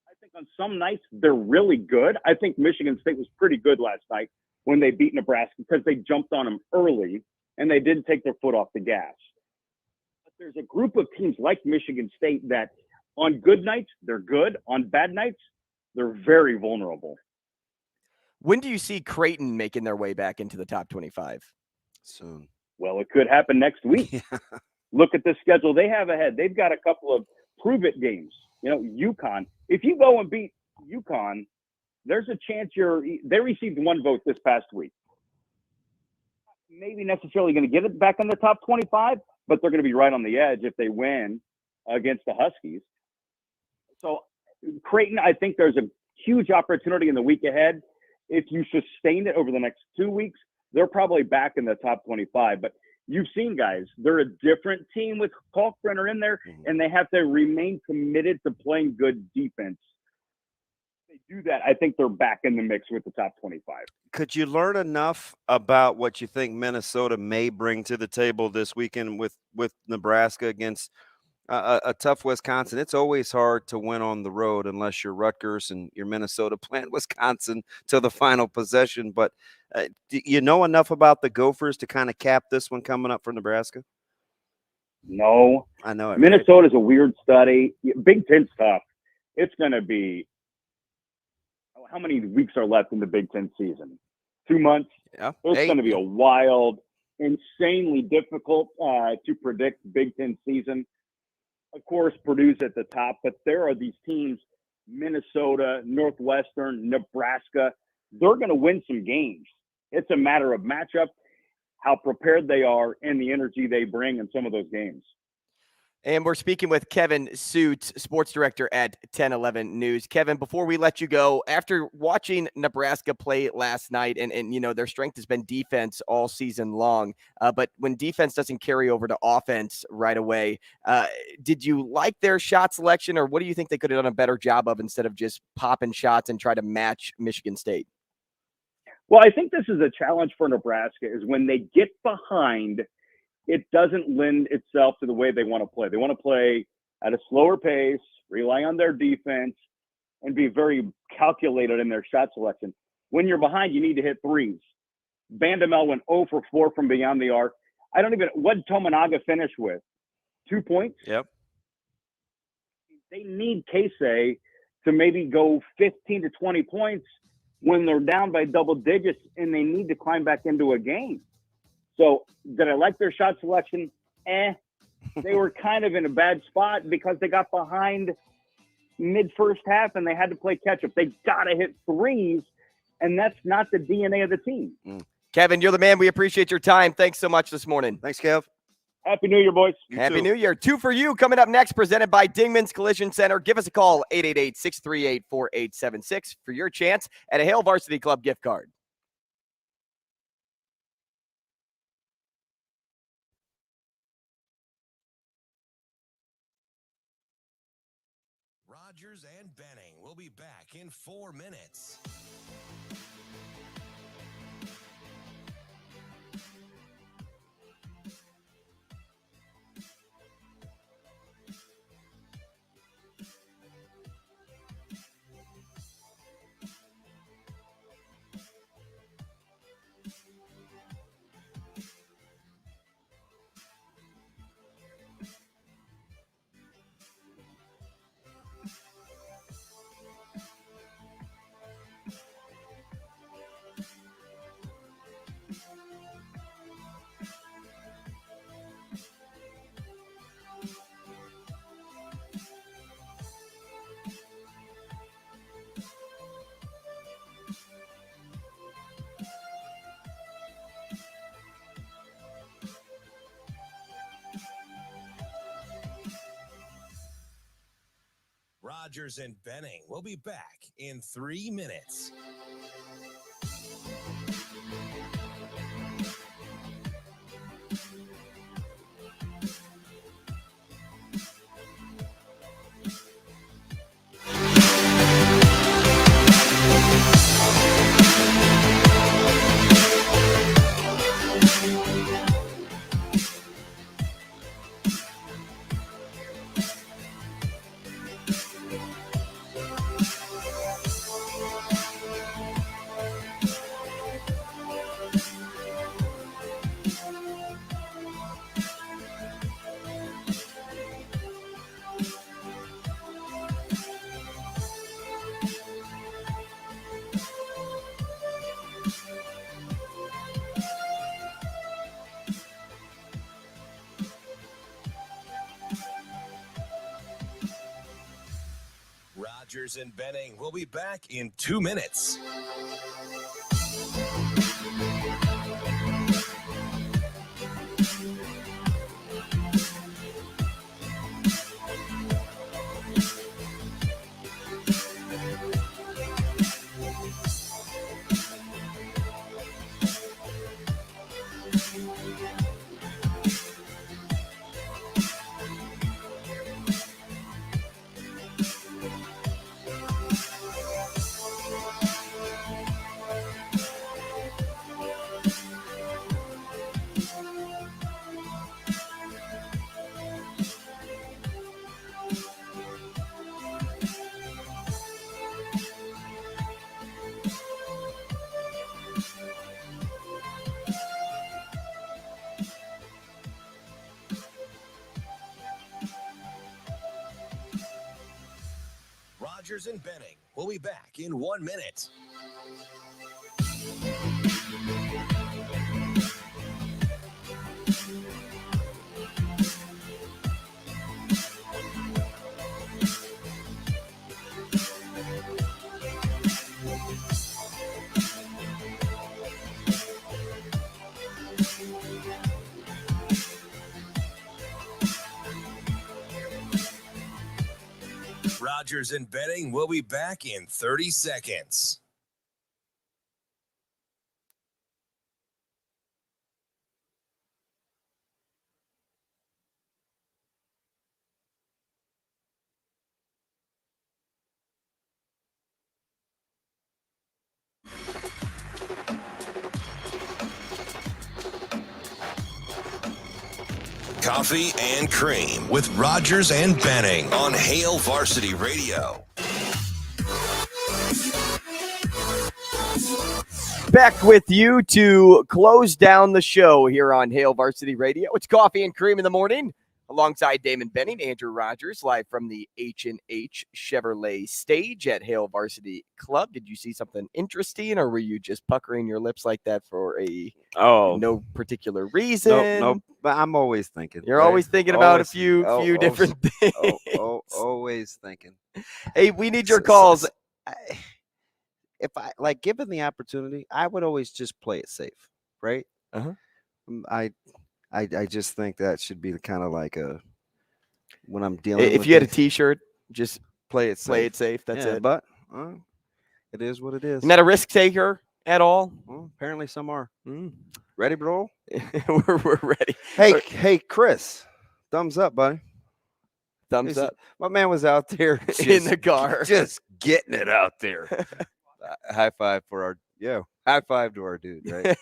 I think on some nights they're really good. I think Michigan State was pretty good last night when they beat Nebraska because they jumped on them early and they didn't take their foot off the gas. But there's a group of teams like Michigan State that on good nights, they're good. On bad nights, they're very vulnerable. When do you see Creighton making their way back into the top 25? Soon. Well, it could happen next week. Yeah. Look at the schedule they have ahead. They've got a couple of prove-it games. UConn. If you go and beat UConn, there's a chance they received 1 vote this past week. Maybe necessarily going to get it back in the top 25, but they're going to be right on the edge if they win against the Huskies. So Creighton, I think there's a huge opportunity in the week ahead. If you sustain it over the next 2 weeks, they're probably back in the top 25. But you've seen, guys, they're a different team with Kalkbrenner in there, and they have to remain committed to playing good defense. If they do that, I think they're back in the mix with the top 25. Could you learn enough about what you think Minnesota may bring to the table this weekend with Nebraska against a tough Wisconsin? It's always hard to win on the road unless you're Rutgers and you're Minnesota playing Wisconsin to the final possession. But do you know enough about the Gophers to kind of cap this one coming up for Nebraska? No. I know it. Minnesota's a weird study. Big Ten's tough. It's going to be – how many weeks are left in the Big Ten season? 2 months? Yeah. It's going to be a wild, insanely difficult to predict Big Ten season. Of course, Purdue's at the top, but there are these teams, Minnesota, Northwestern, Nebraska. They're going to win some games. It's a matter of matchup, how prepared they are, and the energy they bring in some of those games. And we're speaking with Kevin Sjuts, sports director at 1011 News. Kevin, before we let you go, after watching Nebraska play last night, and their strength has been defense all season long, but when defense doesn't carry over to offense right away, did you like their shot selection, or what do you think they could have done a better job of instead of just popping shots and try to match Michigan State? Well, I think this is a challenge for Nebraska, is when they get behind, it doesn't lend itself to the way they want to play. They want to play at a slower pace, rely on their defense, and be very calculated in their shot selection. When you're behind, you need to hit threes. Bandamel went 0 for 4 from beyond the arc. I don't even – what did Tominaga finish with? 2 points? Yep. They need Casey to maybe go 15 to 20 points when they're down by double digits and they need to climb back into a game. So did I like their shot selection? They were kind of in a bad spot because they got behind mid-first half and they had to play catch-up. They got to hit threes, and that's not the DNA of the team. Kevin, you're the man. We appreciate your time. Thanks so much this morning. Thanks, Kev. Happy New Year, boys. Happy New Year. 2 for you coming up next, presented by Dingman's Collision Center. Give us a call, 888-638-4876 for your chance at a Hale Varsity Club gift card. Rogers and Benning will be back in 4 minutes. Rogers and Benning will be back in 3 minutes. Rogers and Benning will be back in 2 minutes. Rogers and Benning will be back in 1 minute. Rogers and Benning will be back in 30 seconds. Coffee and Cream with Rogers and Benning on Hale Varsity Radio. back with you to close down the show here on Hail Varsity Radio. It's Coffee and Cream in the morning. Alongside Damon Benning, Andrew Rogers, live from the H&H Chevrolet stage at Hail Varsity Club. Did you see something interesting, or were you just puckering your lips like that for no particular reason? No, but I'm always thinking. You're always thinking about a few different things. Always thinking. Hey, we need your calls. If I given the opportunity, I would always just play it safe, right? I just think that should be kind of like when I'm dealing. If with you had a T-shirt, just play it safe. Play it safe. That's it. But it is what it is. You're not a risk taker at all. Well, apparently, some are. Ready, bro? We're ready. Hey, Chris, thumbs up, buddy. Thumbs up. My man was out there in the car, just getting it out there. High five for high five to our dude, right?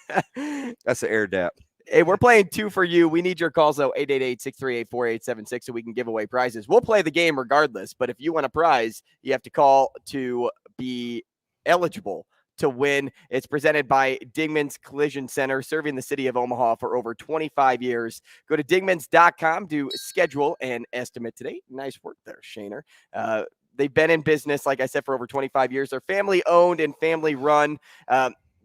That's an Hurrdat. Hey, we're playing 2 for you. We need your calls, though, 888-638-4876, so we can give away prizes. We'll play the game regardless, but if you want a prize, you have to call to be eligible to win. It's presented by Dingman's Collision Center, serving the city of Omaha for over 25 years. Go to dingmans.com to schedule an estimate today. Nice work there, Shaner. They've been in business, like I said, for over 25 years. They're family-owned and family-run.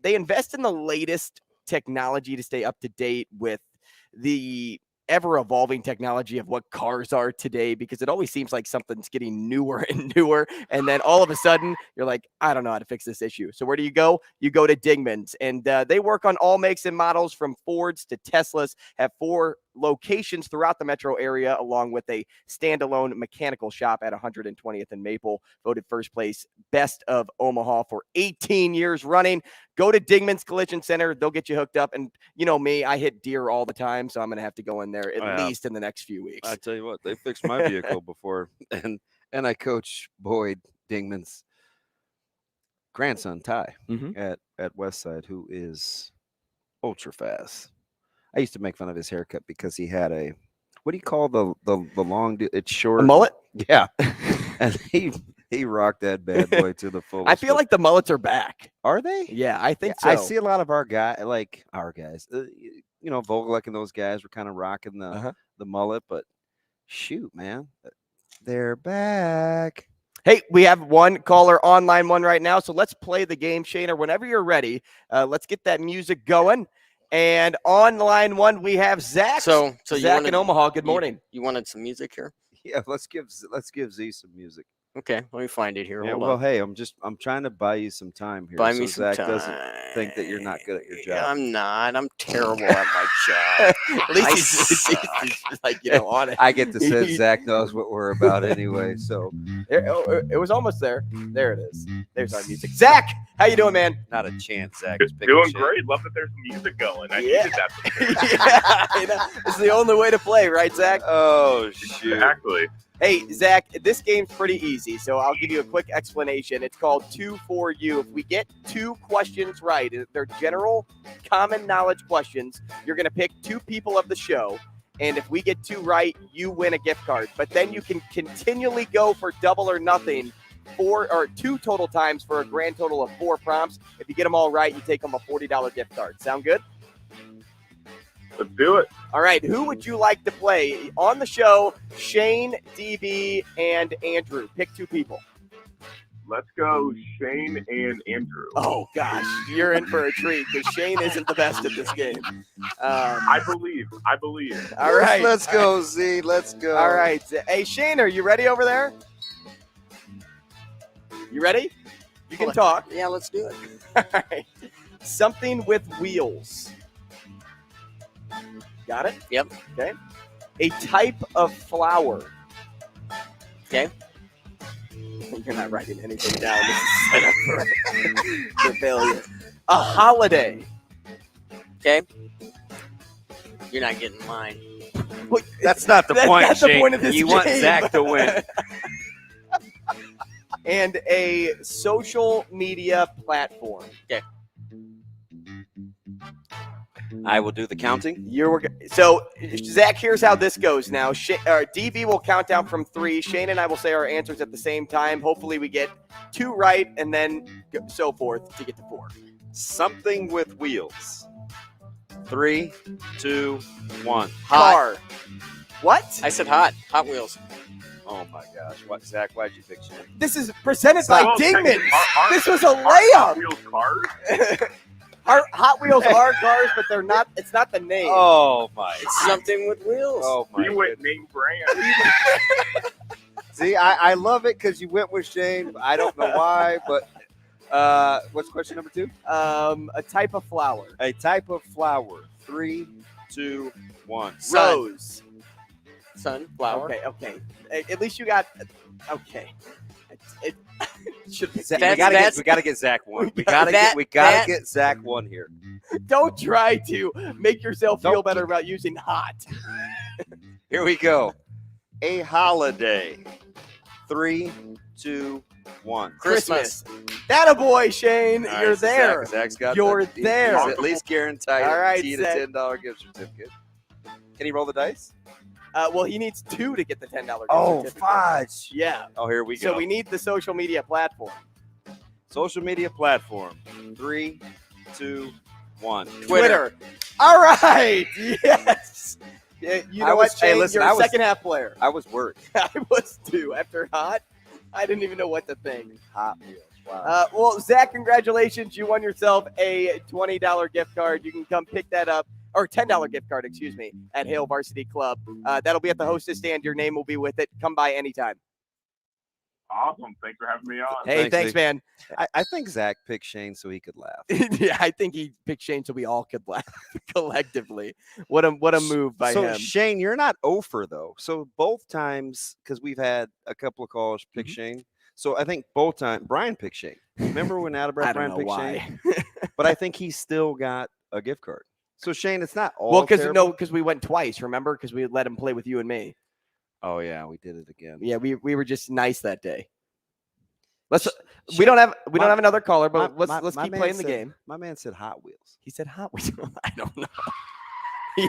They invest in the latest technology to stay up to date with the ever-evolving technology of what cars are today, because it always seems like something's getting newer and newer, and then all of a sudden you're like, I don't know how to fix this issue. So where do you go? You go to Dingman's, and they work on all makes and models from Fords to Teslas, have 4 locations throughout the metro area, along with a standalone mechanical shop at 120th and Maple, voted first place best of Omaha for 18 years running. Go to Dingman's Collision Center. They'll get you hooked up. And you know me, I hit deer all the time, so I'm going to have to go in there at least in the next few weeks. I tell you what, they fixed my vehicle before, and I coach Boyd Dingman's grandson, Ty, at Westside, who is ultra fast. I used to make fun of his haircut because he had a, what do you call the long, it's short? A mullet? Yeah. And he rocked that bad boy to the fullest. I feel like the mullets are back. Are they? Yeah, I think so. I see a lot of our guys, Vogelek and those guys were kind of rocking the mullet, but shoot, man, they're back. Hey, we have one caller on line 1 right now, so let's play the game, Shaner. Whenever you're ready, let's get that music going. And on line 1, we have Zach. So Zach in Omaha. Good morning. You wanted some music here? Yeah, let's give Z some music. Okay, let me find it here. Yeah, Hold well, on. hey, I'm trying to buy you some time here. Buy me some Zach time. doesn't think that you're not good at your job. I'm not. I'm terrible at my job. At least he's like, on it. I get to say Zach knows what we're about anyway. So it was almost there. There it is. There's our music. Zach, how you doing, man? Not a chance, Zach. Doing great. Love that there's music going. I needed Yeah, that. it's the only way to play, right, Zach? Oh, shoot. Exactly. Hey, Zach, this game's pretty easy, so I'll give you a quick explanation. It's called 2 for You. If we get 2 questions right, they're general, common knowledge questions, you're going to pick 2 people of the show, and if we get 2 right, you win a gift card. But then you can continually go for double or nothing 4 or 2 total times for a grand total of 4 prompts. If you get them all right, you take home a $40 gift card. Sound good? Let's do it. All right, who would you like to play on the show? Shane, DB, and Andrew. Pick 2 people. Let's go Shane and Andrew. Oh, gosh, you're in for a treat because Shane isn't the best at this game. I believe. All right. Let's go, Z. Let's go. All right. Hey, Shane, are you ready over there? You ready? You can talk. Yeah, let's do it. All right. Something with wheels. Got it? Yep. Okay. A type of flower. Okay. You're not writing anything down. This is set up for failure. A holiday. Okay. You're not getting mine. Well, that's not the point, that's Shane. The point of this you game. want Zach to win. And a social media platform. Okay. I will do the counting. So, Zach, here's how this goes now. DB will count down from 3. Shane and I will say our answers at the same time. Hopefully we get 2 right and then so forth to get to 4. Something with wheels. 3, 2, 1. Car. What? I said hot. Hot Wheels. Oh my gosh! What, Zach? Why'd you pick Shane? This is presented by Well, Dingman. are- This was a Hot layup. Wheels cars. Hot Wheels are cars, but they're not. It's not the name. Oh my! It's something with wheels. Oh my! You went goodness. name brand. See, I love it because you went with Shane. I don't know why, but what's question number 2? A type of flower. A type of flower. 3, 2, 1. Rose. Sunflower. Okay. At least you got. Okay. It should be. We gotta get Zach one. We gotta get Zach one here. Don't try to make yourself feel better about using hot. Here we go. A holiday. 3, 2, 1. Christmas. That a boy, Shane. All right, You're so there. Zach's got You're he's there. at least guaranteed All right, a Zach. $10 gift certificate. Can he roll the dice? Well, he needs 2 to get the $10 gift Oh, certificate. fudge. Yeah. Oh, here we go. So we need the social media platform. Social media platform. 3, 2, 1. Twitter. All right. Yes. Yeah, you know what, Shane? listen, You're a second half player. I was worried. I was too. After hot, I didn't even know what to think. Hot Wheels. Wow. Well, Zach, congratulations. You won yourself a $20 gift card. You can come pick that up, or $10 gift card, excuse me, at Hale Varsity Club. That'll be at the hostess stand. Your name will be with it. Come by anytime. Awesome. Thanks for having me on. Hey, thanks, man. I think Zach picked Shane so he could laugh. Yeah, I think he picked Shane so we all could laugh collectively. What a move by so him. Shane, you're not over though. So both times, because we've had a couple of calls pick Shane. So I think both times Brian picked Shane. Remember when out of breath I don't Brian know picked why. Shane? But I think he still got a gift card. So Shane, it's not all Well, terrible. because we went twice. Remember, because we let him play with you and me. Oh yeah, we did it again. Yeah, we were just nice that day. We don't have another caller, but let's keep playing the game. My man said Hot Wheels. He said Hot Wheels. I don't know.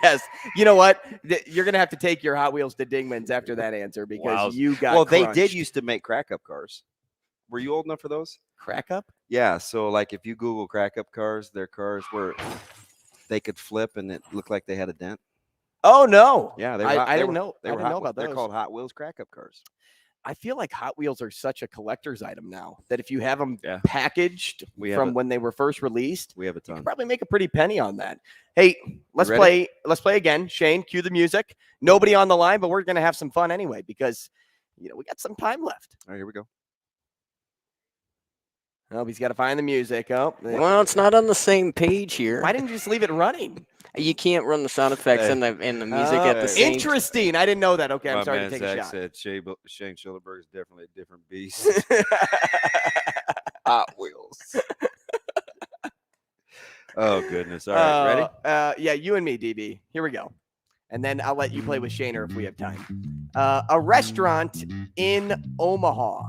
Yes, you know what? You're gonna have to take your Hot Wheels to Dingman's after that answer because you got. Well, they crunched. did used to make crack up cars. Were you old enough for those? Crack up? Yeah. So like if you Google crack up cars, their cars were they could flip and it looked like they had a dent. Oh no! Yeah, I didn't know. I didn't know about those. They're called Hot Wheels crack up cars. I feel like Hot Wheels are such a collector's item now that if you have them packaged from when they were first released, we have a you ton. can probably make a pretty penny on that. Hey, let's ready? play again. Shane, cue the music. Nobody on the line, but we're gonna have some fun anyway because we got some time left. All right, here we go. Oh, he's got to find the music. Oh, Well, it's not on the same page here. why didn't you just leave it running? You can't run the sound effects and the music at the same. Interesting. I didn't know that. Okay, I'm My sorry man to take Zach a shot. said Shane Schillerberg is definitely a different beast. Hot Wheels. Oh goodness! All right, ready? Yeah, you and me, DB. Here we go. And then I'll let you play with Shaner if we have time. A restaurant in Omaha.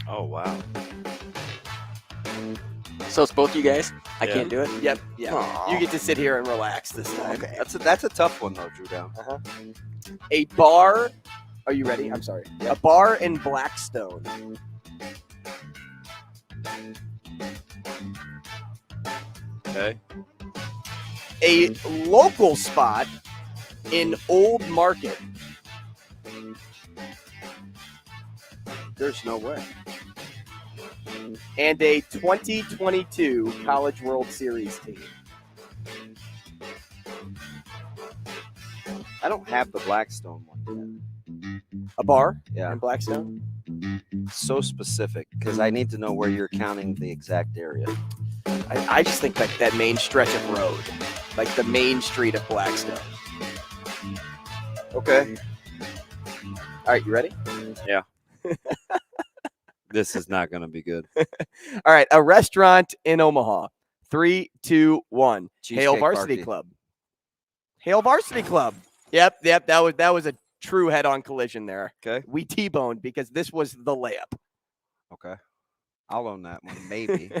Oh wow! So it's both you guys. I Yeah. can't do it. Yep. Yeah. Aw. You get to sit here and relax this time. Okay. That's a tough one though, Drew Down. A bar. Are you ready? I'm sorry. A bar in Blackstone. Okay. A local spot in Old Market. There's no way. And a 2022 College World Series team. I don't have the Blackstone one A bar yet. in Blackstone? So specific because I need to know where you're counting the exact area. I just think like that main stretch of road, like the main street of Blackstone. Okay. All right, you ready? Yeah. This is not going to be good. All right, a restaurant in Omaha. 3, 2, 1. Hale Cheesecake Varsity Party. Club. Hale Varsity Club. Yep. That was a true head-on collision there. Okay. We T-boned because this was the layup. Okay. I'll own that one, maybe.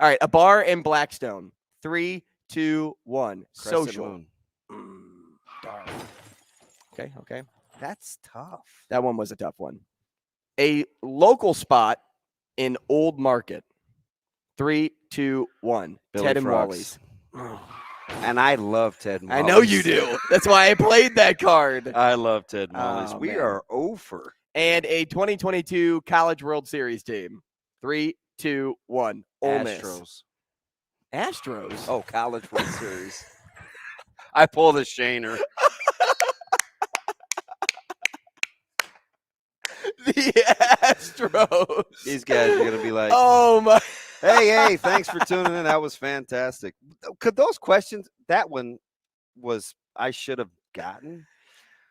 All right, a bar in Blackstone. 3, 2, 1. Crescent Social. Moon. Darn. Okay. That's tough. That one was a tough one. A local spot in Old Market. 3, 2, 1. Billy Ted and Frogs. Wally's. And I love Ted and I Wally's. know you do. That's why I played that card. I love Ted and Wally's. Oh, We man. are over. And a 2022 College World Series team. 3, 2, 1. Ole Miss. Astros. Oh, College World Series. I pulled a Shaner. The Astros. These guys are going to be like, oh, my. hey, thanks for tuning in. That was fantastic. Could those questions, that one was, I should have gotten.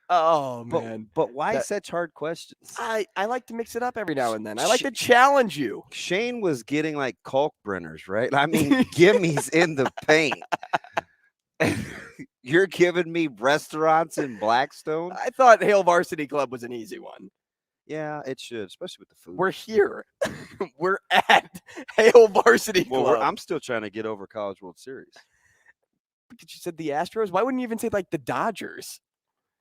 Oh, man. But why such hard questions? I like to mix it up every now and then. I like to challenge you. Shane was getting like Kalkbrenners, right? I mean, gimmies in the paint. You're giving me restaurants in Blackstone? I thought Hale Varsity Club was an easy one. Yeah, it should, especially with the food. We're here. We're at Hale Varsity Club. Well, I'm still trying to get over College World Series. Because you said the Astros? Why wouldn't you even say like the Dodgers?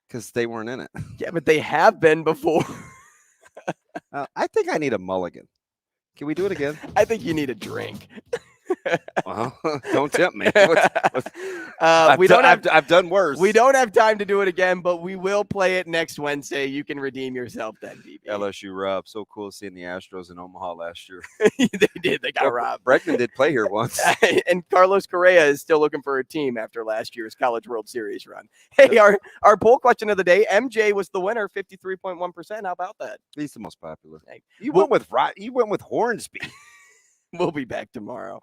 Because they weren't in it. Yeah, but they have been before. I think I need a mulligan. Can we do it again? I think you need a drink. Well, don't tempt me. I've done worse. We don't have time to do it again, but we will play it next Wednesday. You can redeem yourself then, DB. LSU robbed. So cool seeing the Astros in Omaha last year. They did. They got robbed. Bregman did play here once. And Carlos Correa is still looking for a team after last year's College World Series run. Hey, our poll question of the day, MJ was the winner, 53.1%. How about that? He's the most popular. You went with Hornsby. We'll be back tomorrow.